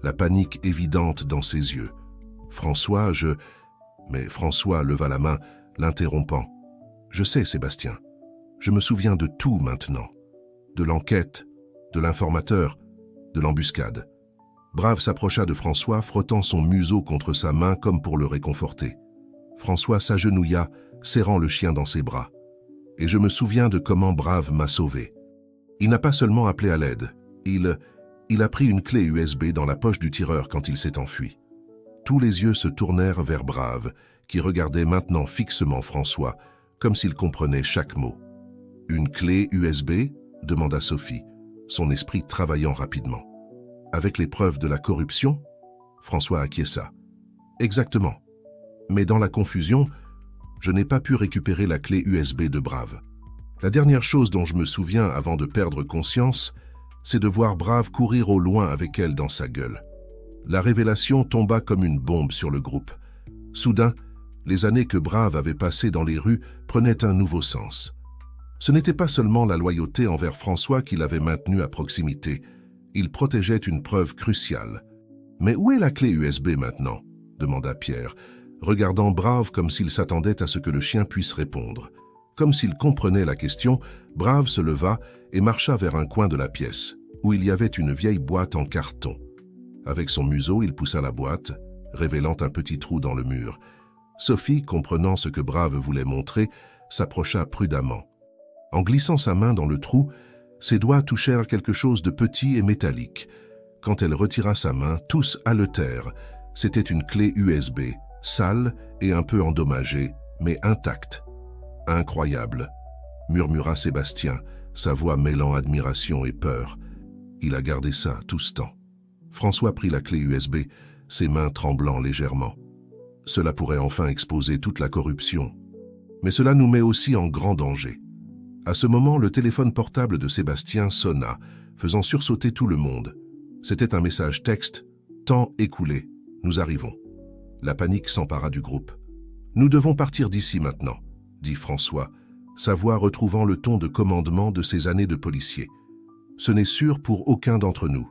la panique évidente dans ses yeux. « François, Mais François leva la main, l'interrompant. « Je sais, Sébastien. Je me souviens de tout maintenant. De l'enquête, de l'informateur, de l'embuscade. » Brave s'approcha de François, frottant son museau contre sa main comme pour le réconforter. François s'agenouilla, serrant le chien dans ses bras. Et je me souviens de comment Brave m'a sauvé. Il n'a pas seulement appelé à l'aide. Il a pris une clé USB dans la poche du tireur quand il s'est enfui. Tous les yeux se tournèrent vers Brave, qui regardait maintenant fixement François, comme s'il comprenait chaque mot. « Une clé USB ?» demanda Sophie, son esprit travaillant rapidement. « Avec les preuves de la corruption ?» François acquiesça. « Exactement. Mais dans la confusion, je n'ai pas pu récupérer la clé USB de Brave. La dernière chose dont je me souviens avant de perdre conscience, c'est de voir Brave courir au loin avec elle dans sa gueule. La révélation tomba comme une bombe sur le groupe. Soudain, les années que Brave avait passées dans les rues prenaient un nouveau sens. Ce n'était pas seulement la loyauté envers François qui l'avait maintenu à proximité. Il protégeait une preuve cruciale. « Mais où est la clé USB maintenant ?» demanda Pierre, regardant Brave comme s'il s'attendait à ce que le chien puisse répondre. Comme s'il comprenait la question, Brave se leva et marcha vers un coin de la pièce, où il y avait une vieille boîte en carton. Avec son museau, il poussa la boîte, révélant un petit trou dans le mur. Sophie, comprenant ce que Brave voulait montrer, s'approcha prudemment. En glissant sa main dans le trou, ses doigts touchèrent quelque chose de petit et métallique. Quand elle retira sa main, tous haletèrent. C'était une clé USB, sale et un peu endommagée, mais intacte. « Incroyable !» murmura Sébastien, sa voix mêlant admiration et peur. Il a gardé ça tout ce temps. François prit la clé USB, ses mains tremblant légèrement. Cela pourrait enfin exposer toute la corruption. Mais cela nous met aussi en grand danger. À ce moment, le téléphone portable de Sébastien sonna, faisant sursauter tout le monde. C'était un message texte « Temps écoulé, nous arrivons ». La panique s'empara du groupe. « Nous devons partir d'ici maintenant », dit François, sa voix retrouvant le ton de commandement de ses années de policier. « Ce n'est sûr pour aucun d'entre nous. »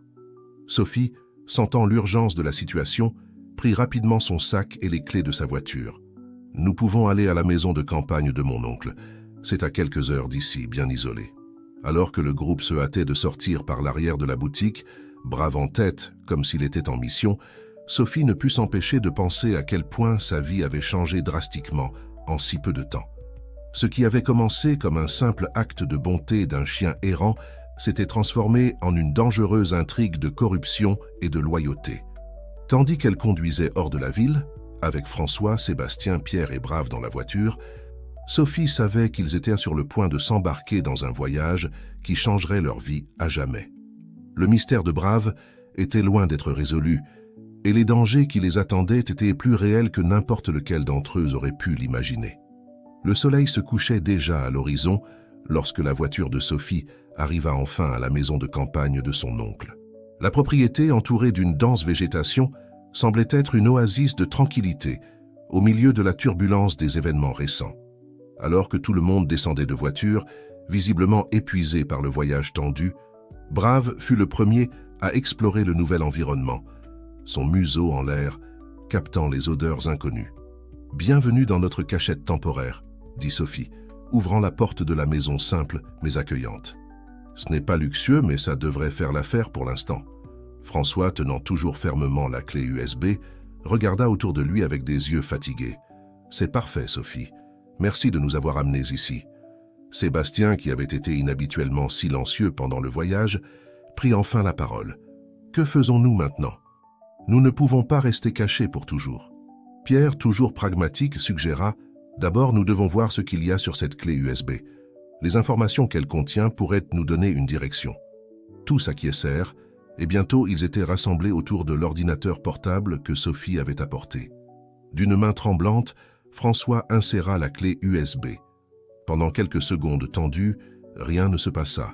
Sophie, sentant l'urgence de la situation, prit rapidement son sac et les clés de sa voiture. « Nous pouvons aller à la maison de campagne de mon oncle. C'est à quelques heures d'ici, bien isolé. » Alors que le groupe se hâtait de sortir par l'arrière de la boutique, Brave en tête, comme s'il était en mission, Sophie ne put s'empêcher de penser à quel point sa vie avait changé drastiquement en si peu de temps. Ce qui avait commencé comme un simple acte de bonté d'un chien errant s'était transformé en une dangereuse intrigue de corruption et de loyauté. Tandis qu'elle conduisait hors de la ville, avec François, Sébastien, Pierre et Brave dans la voiture, Sophie savait qu'ils étaient sur le point de s'embarquer dans un voyage qui changerait leur vie à jamais. Le mystère de Brave était loin d'être résolu, et les dangers qui les attendaient étaient plus réels que n'importe lequel d'entre eux aurait pu l'imaginer. Le soleil se couchait déjà à l'horizon lorsque la voiture de Sophie arriva enfin à la maison de campagne de son oncle. La propriété, entourée d'une dense végétation, semblait être une oasis de tranquillité au milieu de la turbulence des événements récents. Alors que tout le monde descendait de voiture, visiblement épuisé par le voyage tendu, Brave fut le premier à explorer le nouvel environnement, son museau en l'air, captant les odeurs inconnues. « Bienvenue dans notre cachette temporaire », dit Sophie, ouvrant la porte de la maison simple mais accueillante. « Ce n'est pas luxueux, mais ça devrait faire l'affaire pour l'instant. » François, tenant toujours fermement la clé USB, regarda autour de lui avec des yeux fatigués. « C'est parfait, Sophie. Merci de nous avoir amenés ici. » Sébastien, qui avait été inhabituellement silencieux pendant le voyage, prit enfin la parole. « Que faisons-nous maintenant ? Nous ne pouvons pas rester cachés pour toujours. » Pierre, toujours pragmatique, suggéra « D'abord, nous devons voir ce qu'il y a sur cette clé USB. Les informations qu'elle contient pourraient nous donner une direction. » Tous acquiescèrent, et bientôt ils étaient rassemblés autour de l'ordinateur portable que Sophie avait apporté. D'une main tremblante, François inséra la clé USB. Pendant quelques secondes tendues, rien ne se passa.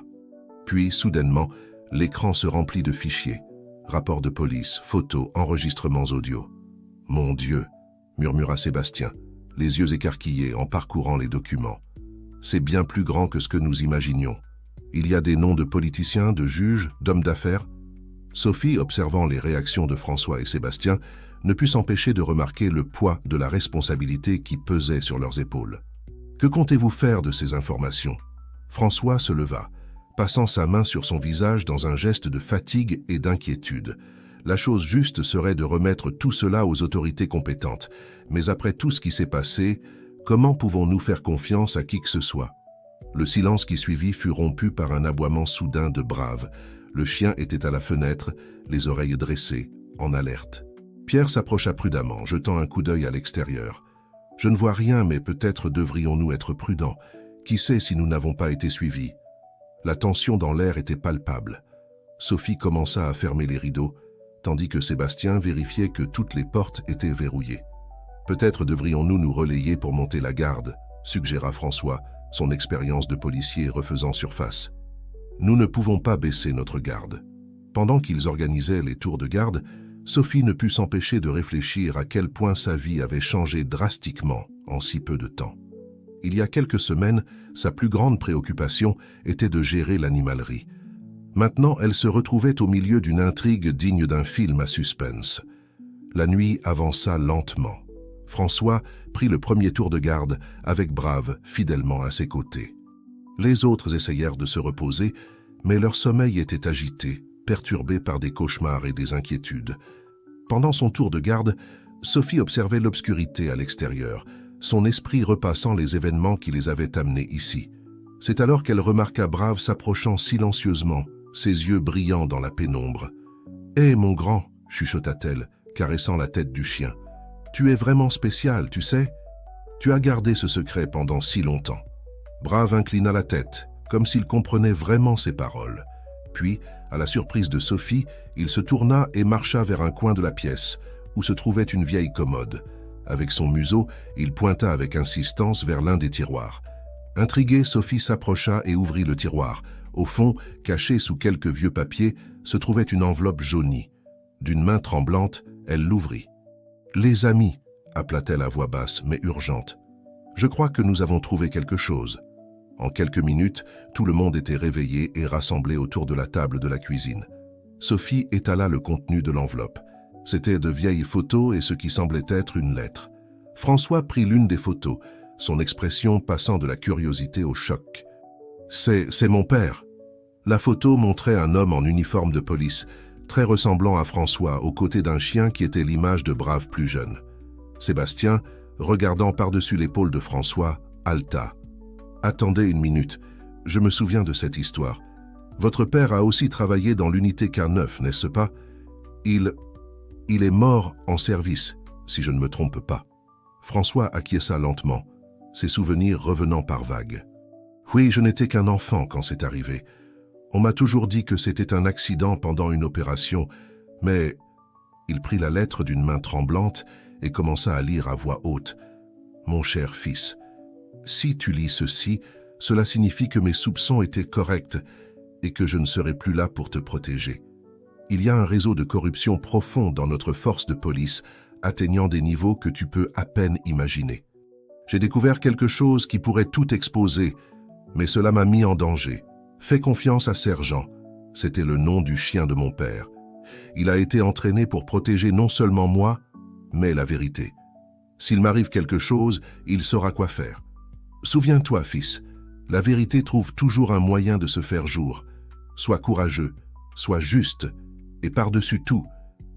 Puis, soudainement, l'écran se remplit de fichiers. Rapports de police, photos, enregistrements audio. « Mon Dieu !» murmura Sébastien, les yeux écarquillés en parcourant les documents. « C'est bien plus grand que ce que nous imaginions. Il y a des noms de politiciens, de juges, d'hommes d'affaires. » Sophie, observant les réactions de François et Sébastien, ne put s'empêcher de remarquer le poids de la responsabilité qui pesait sur leurs épaules. « Que comptez-vous faire de ces informations ?» François se leva, passant sa main sur son visage dans un geste de fatigue et d'inquiétude. La chose juste serait de remettre tout cela aux autorités compétentes. Mais après tout ce qui s'est passé, comment pouvons-nous faire confiance à qui que ce soit? Le silence qui suivit fut rompu par un aboiement soudain de Brave. Le chien était à la fenêtre, les oreilles dressées, en alerte. Pierre s'approcha prudemment, jetant un coup d'œil à l'extérieur. « Je ne vois rien, mais peut-être devrions-nous être prudents. Qui sait si nous n'avons pas été suivis ?» La tension dans l'air était palpable. Sophie commença à fermer les rideaux, tandis que Sébastien vérifiait que toutes les portes étaient verrouillées. « Peut-être devrions-nous nous relayer pour monter la garde », suggéra François, son expérience de policier refaisant surface. « Nous ne pouvons pas baisser notre garde. » Pendant qu'ils organisaient les tours de garde, Sophie ne put s'empêcher de réfléchir à quel point sa vie avait changé drastiquement en si peu de temps. Il y a quelques semaines, sa plus grande préoccupation était de gérer l'animalerie. Maintenant, elle se retrouvait au milieu d'une intrigue digne d'un film à suspense. La nuit avança lentement. François prit le premier tour de garde avec Brave fidèlement à ses côtés. Les autres essayèrent de se reposer, mais leur sommeil était agité, perturbé par des cauchemars et des inquiétudes. Pendant son tour de garde, Sophie observait l'obscurité à l'extérieur, son esprit repassant les événements qui les avaient amenés ici. C'est alors qu'elle remarqua Brave s'approchant silencieusement, ses yeux brillant dans la pénombre. « Hé, mon grand !» chuchota-t-elle, caressant la tête du chien. « Tu es vraiment spécial, tu sais? Tu as gardé ce secret pendant si longtemps. » Brave inclina la tête, comme s'il comprenait vraiment ses paroles. Puis, à la surprise de Sophie, il se tourna et marcha vers un coin de la pièce, où se trouvait une vieille commode. Avec son museau, il pointa avec insistance vers l'un des tiroirs. Intriguée, Sophie s'approcha et ouvrit le tiroir. Au fond, cachée sous quelques vieux papiers, se trouvait une enveloppe jaunie. D'une main tremblante, elle l'ouvrit. « Les amis !» appela-t-elle à voix basse, mais urgente. « Je crois que nous avons trouvé quelque chose. » En quelques minutes, tout le monde était réveillé et rassemblé autour de la table de la cuisine. Sophie étala le contenu de l'enveloppe. C'étaient de vieilles photos et ce qui semblait être une lettre. François prit l'une des photos, son expression passant de la curiosité au choc. « C'est mon père !» La photo montrait un homme en uniforme de police, très ressemblant à François, aux côtés d'un chien qui était l'image de Brave plus jeune. Sébastien, regardant par-dessus l'épaule de François, haleta. « Attendez une minute, je me souviens de cette histoire. Votre père a aussi travaillé dans l'unité K9, n'est-ce pas? Il est mort en service, si je ne me trompe pas. » François acquiesça lentement, ses souvenirs revenant par vagues. « Oui, je n'étais qu'un enfant quand c'est arrivé. On m'a toujours dit que c'était un accident pendant une opération, mais... » Il prit la lettre d'une main tremblante et commença à lire à voix haute. « Mon cher fils, si tu lis ceci, cela signifie que mes soupçons étaient corrects et que je ne serai plus là pour te protéger. Il y a un réseau de corruption profond dans notre force de police, atteignant des niveaux que tu peux à peine imaginer. J'ai découvert quelque chose qui pourrait tout exposer, mais cela m'a mis en danger. Fais confiance à Sergent. C'était le nom du chien de mon père. Il a été entraîné pour protéger non seulement moi, mais la vérité. S'il m'arrive quelque chose, il saura quoi faire. Souviens-toi, fils, la vérité trouve toujours un moyen de se faire jour. Sois courageux, sois juste, et par-dessus tout,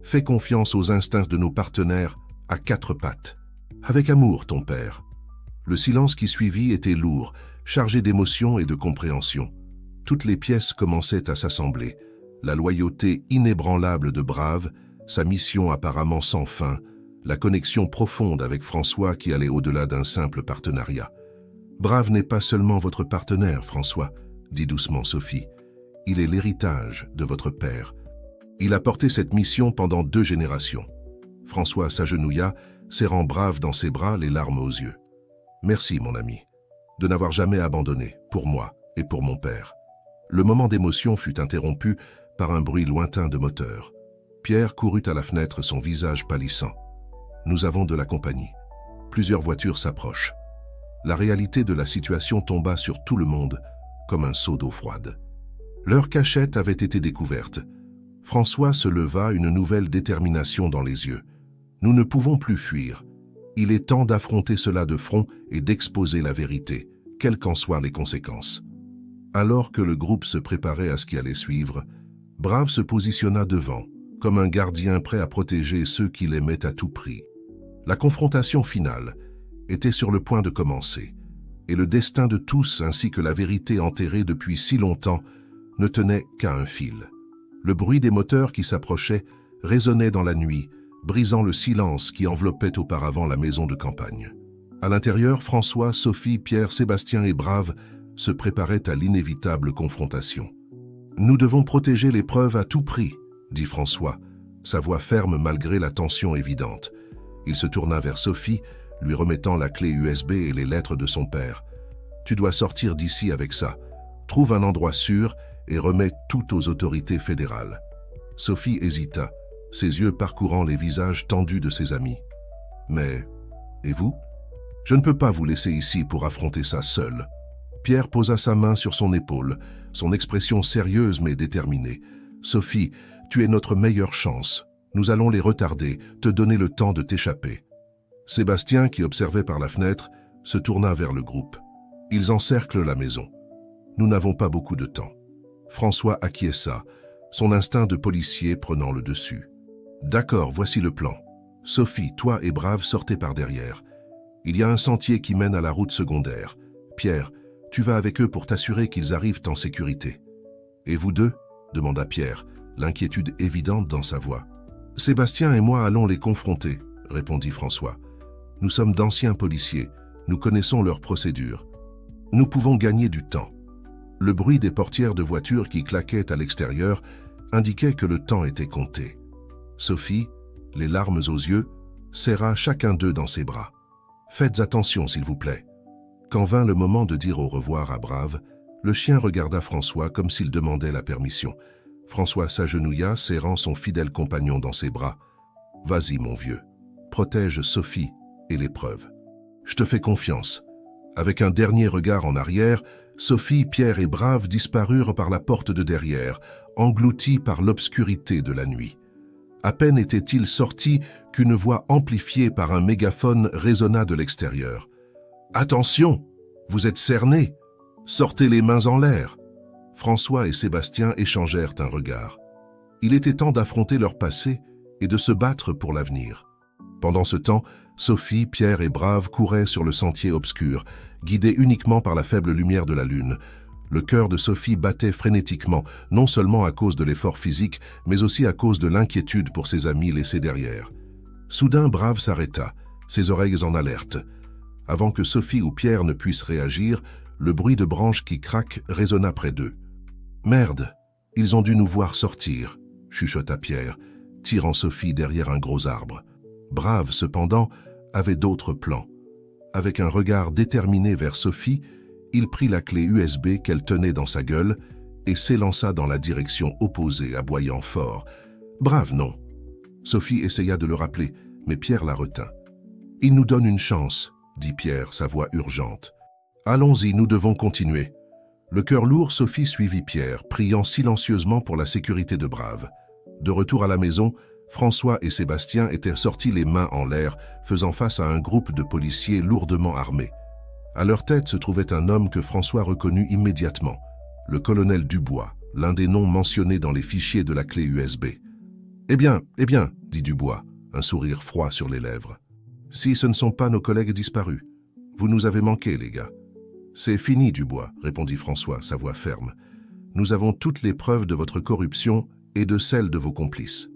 fais confiance aux instincts de nos partenaires à quatre pattes. Avec amour, ton père. » Le silence qui suivit était lourd, chargé d'émotion et de compréhension. Toutes les pièces commençaient à s'assembler. La loyauté inébranlable de Brave, sa mission apparemment sans fin, la connexion profonde avec François qui allait au-delà d'un simple partenariat. « Brave n'est pas seulement votre partenaire, François, » dit doucement Sophie. « Il est l'héritage de votre père. Il a porté cette mission pendant 2 générations. » François s'agenouilla, serrant Brave dans ses bras, les larmes aux yeux. « Merci, mon ami, de n'avoir jamais abandonné, pour moi et pour mon père. » Le moment d'émotion fut interrompu par un bruit lointain de moteur. Pierre courut à la fenêtre, son visage pâlissant. « Nous avons de la compagnie. Plusieurs voitures s'approchent. » La réalité de la situation tomba sur tout le monde comme un seau d'eau froide. Leur cachette avait été découverte. François se leva, une nouvelle détermination dans les yeux. « Nous ne pouvons plus fuir. Il est temps d'affronter cela de front et d'exposer la vérité, quelles qu'en soient les conséquences. » Alors que le groupe se préparait à ce qui allait suivre, Brave se positionna devant, comme un gardien prêt à protéger ceux qu'il aimait à tout prix. La confrontation finale était sur le point de commencer, et le destin de tous ainsi que la vérité enterrée depuis si longtemps ne tenait qu'à un fil. Le bruit des moteurs qui s'approchaient résonnait dans la nuit, brisant le silence qui enveloppait auparavant la maison de campagne. À l'intérieur, François, Sophie, Pierre, Sébastien et Brave se préparaient à l'inévitable confrontation. « Nous devons protéger les preuves à tout prix, » dit François, sa voix ferme malgré la tension évidente. Il se tourna vers Sophie, lui remettant la clé USB et les lettres de son père. « Tu dois sortir d'ici avec ça. Trouve un endroit sûr et remets tout aux autorités fédérales. » Sophie hésita, ses yeux parcourant les visages tendus de ses amis. « Mais, et vous? Je ne peux pas vous laisser ici pour affronter ça seul. » Pierre posa sa main sur son épaule, son expression sérieuse mais déterminée. « Sophie, tu es notre meilleure chance. Nous allons les retarder, te donner le temps de t'échapper. » Sébastien, qui observait par la fenêtre, se tourna vers le groupe. Ils encerclent la maison. Nous n'avons pas beaucoup de temps. François acquiesça, son instinct de policier prenant le dessus. D'accord, voici le plan. Sophie, toi et Brave sortez par derrière. Il y a un sentier qui mène à la route secondaire. Pierre, tu vas avec eux pour t'assurer qu'ils arrivent en sécurité. Et vous deux? Demanda Pierre, l'inquiétude évidente dans sa voix. Sébastien et moi allons les confronter, répondit François. Nous sommes d'anciens policiers, nous connaissons leurs procédures. Nous pouvons gagner du temps. Le bruit des portières de voitures qui claquaient à l'extérieur indiquait que le temps était compté. Sophie, les larmes aux yeux, serra chacun d'eux dans ses bras. « Faites attention, s'il vous plaît. » Quand vint le moment de dire au revoir à Brave, le chien regarda François comme s'il demandait la permission. François s'agenouilla, serrant son fidèle compagnon dans ses bras. « Vas-y, mon vieux, protège Sophie et l'épreuve. Je te fais confiance. » Avec un dernier regard en arrière, Sophie, Pierre et Brave disparurent par la porte de derrière, engloutis par l'obscurité de la nuit. À peine étaient-ils sortis qu'une voix amplifiée par un mégaphone résonna de l'extérieur. « Attention, vous êtes cernés! Sortez les mains en l'air !» François et Sébastien échangèrent un regard. Il était temps d'affronter leur passé et de se battre pour l'avenir. Pendant ce temps, Sophie, Pierre et Brave couraient sur le sentier obscur, guidés uniquement par la faible lumière de la lune. Le cœur de Sophie battait frénétiquement, non seulement à cause de l'effort physique, mais aussi à cause de l'inquiétude pour ses amis laissés derrière. Soudain, Brave s'arrêta, ses oreilles en alerte. Avant que Sophie ou Pierre ne puissent réagir, le bruit de branches qui craquent résonna près d'eux. « Merde, ils ont dû nous voir sortir », chuchota Pierre, tirant Sophie derrière un gros arbre. Brave, cependant, avait d'autres plans. Avec un regard déterminé vers Sophie, il prit la clé USB qu'elle tenait dans sa gueule et s'élança dans la direction opposée, aboyant fort. « Brave, non !» Sophie essaya de le rappeler, mais Pierre la retint. « Il nous donne une chance », dit Pierre, sa voix urgente. « Allons-y, nous devons continuer. » Le cœur lourd, Sophie suivit Pierre, priant silencieusement pour la sécurité de Brave. De retour à la maison, François et Sébastien étaient sortis les mains en l'air, faisant face à un groupe de policiers lourdement armés. À leur tête se trouvait un homme que François reconnut immédiatement, le colonel Dubois, l'un des noms mentionnés dans les fichiers de la clé USB. « Eh bien, dit Dubois, un sourire froid sur les lèvres. « Si ce ne sont pas nos collègues disparus, vous nous avez manqué, les gars. »« C'est fini, Dubois, répondit François, sa voix ferme. Nous avons toutes les preuves de votre corruption et de celles de vos complices. »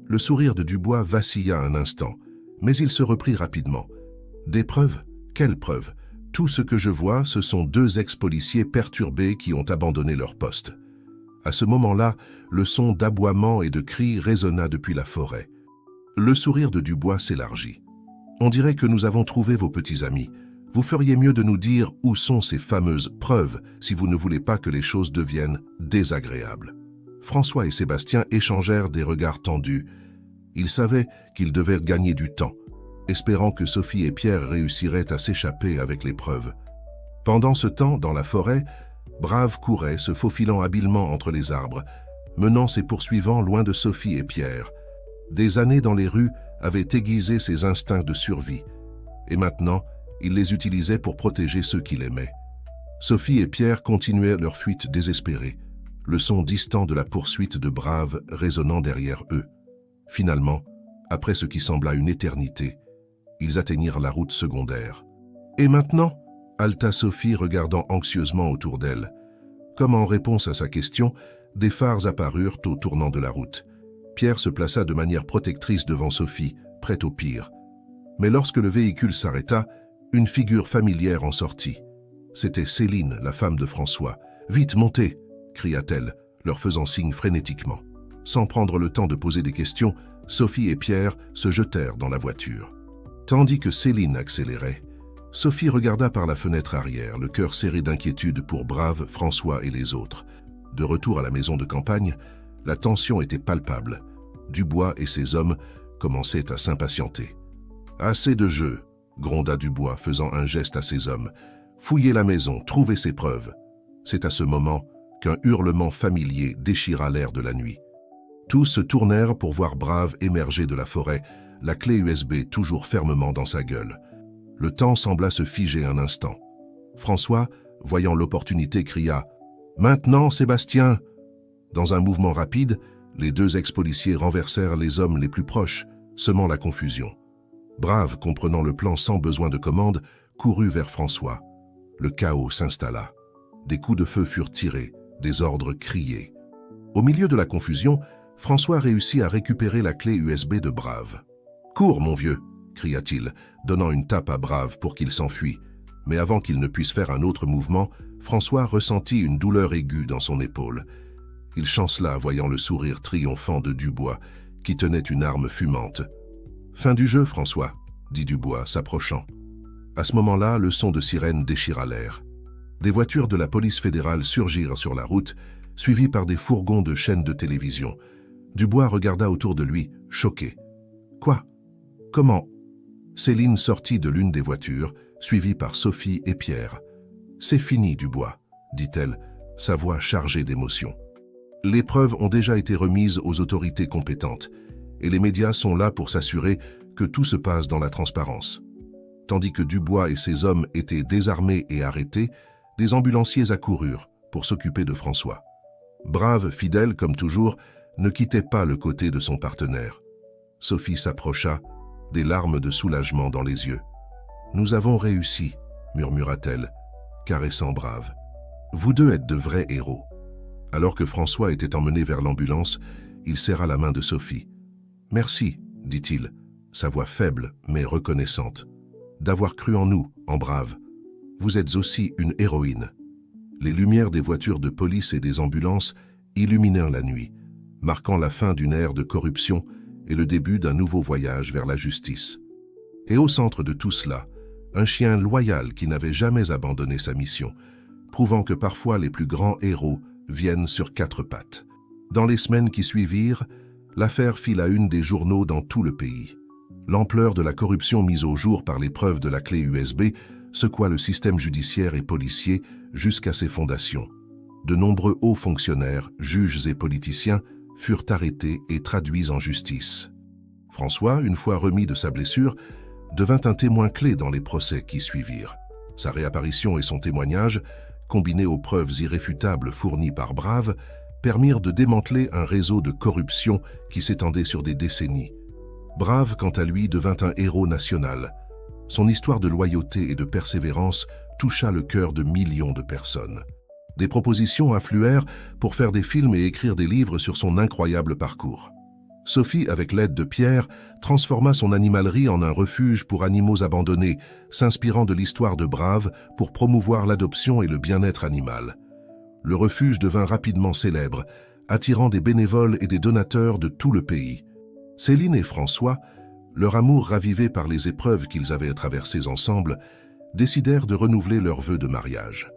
Le sourire de Dubois vacilla un instant, mais il se reprit rapidement. « Des preuves? Quelles preuves? Tout ce que je vois, ce sont 2 ex-policiers perturbés qui ont abandonné leur poste. » À ce moment-là, le son d'aboiements et de cris résonna depuis la forêt. Le sourire de Dubois s'élargit. « On dirait que nous avons trouvé vos petits amis. Vous feriez mieux de nous dire où sont ces fameuses preuves si vous ne voulez pas que les choses deviennent désagréables. » François et Sébastien échangèrent des regards tendus. Ils savaient qu'ils devaient gagner du temps, espérant que Sophie et Pierre réussiraient à s'échapper avec les preuves. Pendant ce temps, dans la forêt, Brave courait, se faufilant habilement entre les arbres, menant ses poursuivants loin de Sophie et Pierre. Des années dans les rues avaient aiguisé ses instincts de survie, et maintenant, il les utilisait pour protéger ceux qu'il aimait. Sophie et Pierre continuaient leur fuite désespérée, le son distant de la poursuite de Brave résonnant derrière eux. Finalement, après ce qui sembla une éternité, ils atteignirent la route secondaire. « Et maintenant » halta Sophie, regardant anxieusement autour d'elle. Comme en réponse à sa question, des phares apparurent au tournant de la route. Pierre se plaça de manière protectrice devant Sophie, prête au pire. Mais lorsque le véhicule s'arrêta, une figure familière en sortit. C'était Céline, la femme de François. « Vite, montez !» cria-t-elle, leur faisant signe frénétiquement. Sans prendre le temps de poser des questions, Sophie et Pierre se jetèrent dans la voiture. Tandis que Céline accélérait, Sophie regarda par la fenêtre arrière, le cœur serré d'inquiétude pour Brave, François et les autres. De retour à la maison de campagne, la tension était palpable. Dubois et ses hommes commençaient à s'impatienter. « Assez de jeu !» gronda Dubois, faisant un geste à ses hommes. « Fouillez la maison, trouvez ses preuves. » C'est à ce moment qu'un hurlement familier déchira l'air de la nuit. Tous se tournèrent pour voir Brave émerger de la forêt, la clé USB toujours fermement dans sa gueule. Le temps sembla se figer un instant. François, voyant l'opportunité, cria « Maintenant, Sébastien !» Dans un mouvement rapide, les 2 ex-policiers renversèrent les hommes les plus proches, semant la confusion. Brave, comprenant le plan sans besoin de commande, courut vers François. Le chaos s'installa. Des coups de feu furent tirés, des ordres criés. Au milieu de la confusion, François réussit à récupérer la clé USB de Brave. « Cours, mon vieux !» cria-t-il, donnant une tape à Brave pour qu'il s'enfuit. Mais avant qu'il ne puisse faire un autre mouvement, François ressentit une douleur aiguë dans son épaule. Il chancela, voyant le sourire triomphant de Dubois, qui tenait une arme fumante. « Fin du jeu, François » dit Dubois, s'approchant. À ce moment-là, le son de sirène déchira l'air. Des voitures de la police fédérale surgirent sur la route, suivies par des fourgons de chaînes de télévision. Dubois regarda autour de lui, choqué. « Quoi? Comment ?» Céline sortit de l'une des voitures, suivie par Sophie et Pierre. « C'est fini, Dubois, » dit-elle, sa voix chargée d'émotion. « Les preuves ont déjà été remises aux autorités compétentes, et les médias sont là pour s'assurer que tout se passe dans la transparence. » Tandis que Dubois et ses hommes étaient désarmés et arrêtés, des ambulanciers accoururent pour s'occuper de François. Brave, fidèle comme toujours, ne quittait pas le côté de son partenaire. Sophie s'approcha, des larmes de soulagement dans les yeux. « Nous avons réussi, » murmura-t-elle, caressant Brave. « Vous deux êtes de vrais héros. » Alors que François était emmené vers l'ambulance, il serra la main de Sophie. « Merci, » dit-il, sa voix faible mais reconnaissante, « d'avoir cru en nous, en Brave. Vous êtes aussi une héroïne. » Les lumières des voitures de police et des ambulances illuminèrent la nuit, marquant la fin d'une ère de corruption et le début d'un nouveau voyage vers la justice. Et au centre de tout cela, un chien loyal qui n'avait jamais abandonné sa mission, prouvant que parfois les plus grands héros viennent sur quatre pattes. Dans les semaines qui suivirent, l'affaire fit la une des journaux dans tout le pays. L'ampleur de la corruption mise au jour par les preuves de la clé USB secoua le système judiciaire et policier jusqu'à ses fondations. De nombreux hauts fonctionnaires, juges et politiciens furent arrêtés et traduits en justice. François, une fois remis de sa blessure, devint un témoin clé dans les procès qui suivirent. Sa réapparition et son témoignage, combinés aux preuves irréfutables fournies par Brave, permirent de démanteler un réseau de corruption qui s'étendait sur des décennies. Brave, quant à lui, devint un héros national. Son histoire de loyauté et de persévérance toucha le cœur de millions de personnes. Des propositions affluèrent pour faire des films et écrire des livres sur son incroyable parcours. Sophie, avec l'aide de Pierre, transforma son animalerie en un refuge pour animaux abandonnés, s'inspirant de l'histoire de Brave pour promouvoir l'adoption et le bien-être animal. Le refuge devint rapidement célèbre, attirant des bénévoles et des donateurs de tout le pays. Céline et François, leur amour ravivé par les épreuves qu'ils avaient traversées ensemble, décidèrent de renouveler leurs vœux de mariage.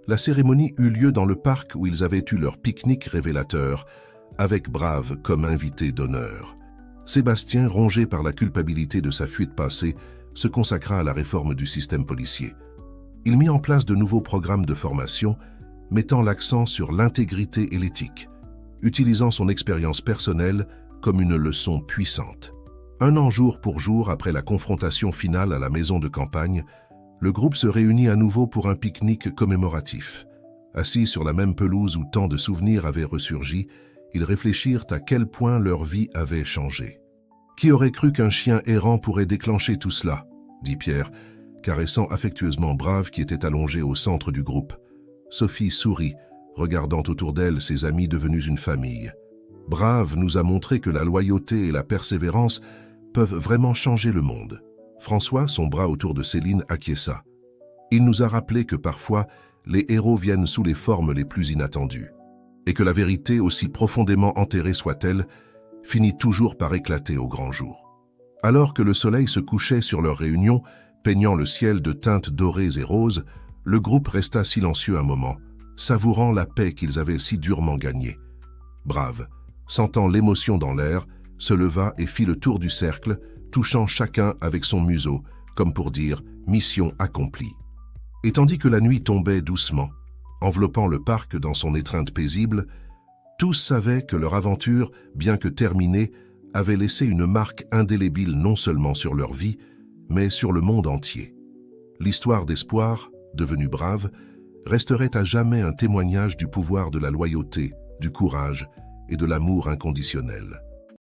La cérémonie eut lieu dans le parc où ils avaient eu leur pique-nique révélateur, avec Brave comme invité d'honneur. Sébastien, rongé par la culpabilité de sa fuite passée, se consacra à la réforme du système policier. Il mit en place de nouveaux programmes de formation, mettant l'accent sur l'intégrité et l'éthique, utilisant son expérience personnelle comme une leçon puissante. Un an jour pour jour après la confrontation finale à la maison de campagne, le groupe se réunit à nouveau pour un pique-nique commémoratif. Assis sur la même pelouse où tant de souvenirs avaient ressurgi, ils réfléchirent à quel point leur vie avait changé. « Qui aurait cru qu'un chien errant pourrait déclencher tout cela ?» dit Pierre, caressant affectueusement Brave qui était allongé au centre du groupe. Sophie sourit, regardant autour d'elle ses amis devenus une famille. Brave nous a montré que la loyauté et la persévérance peuvent vraiment changer le monde. François, son bras autour de Céline, acquiesça. Il nous a rappelé que parfois, les héros viennent sous les formes les plus inattendues, et que la vérité, aussi profondément enterrée soit-elle, finit toujours par éclater au grand jour. Alors que le soleil se couchait sur leur réunion, peignant le ciel de teintes dorées et roses, le groupe resta silencieux un moment, savourant la paix qu'ils avaient si durement gagnée. Brave, sentant l'émotion dans l'air, se leva et fit le tour du cercle, touchant chacun avec son museau, comme pour dire « mission accomplie ». Et tandis que la nuit tombait doucement, enveloppant le parc dans son étreinte paisible, tous savaient que leur aventure, bien que terminée, avait laissé une marque indélébile non seulement sur leur vie, mais sur le monde entier. L'histoire d'espoir, devenue Brave, resterait à jamais un témoignage du pouvoir de la loyauté, du courage et de l'amour inconditionnel.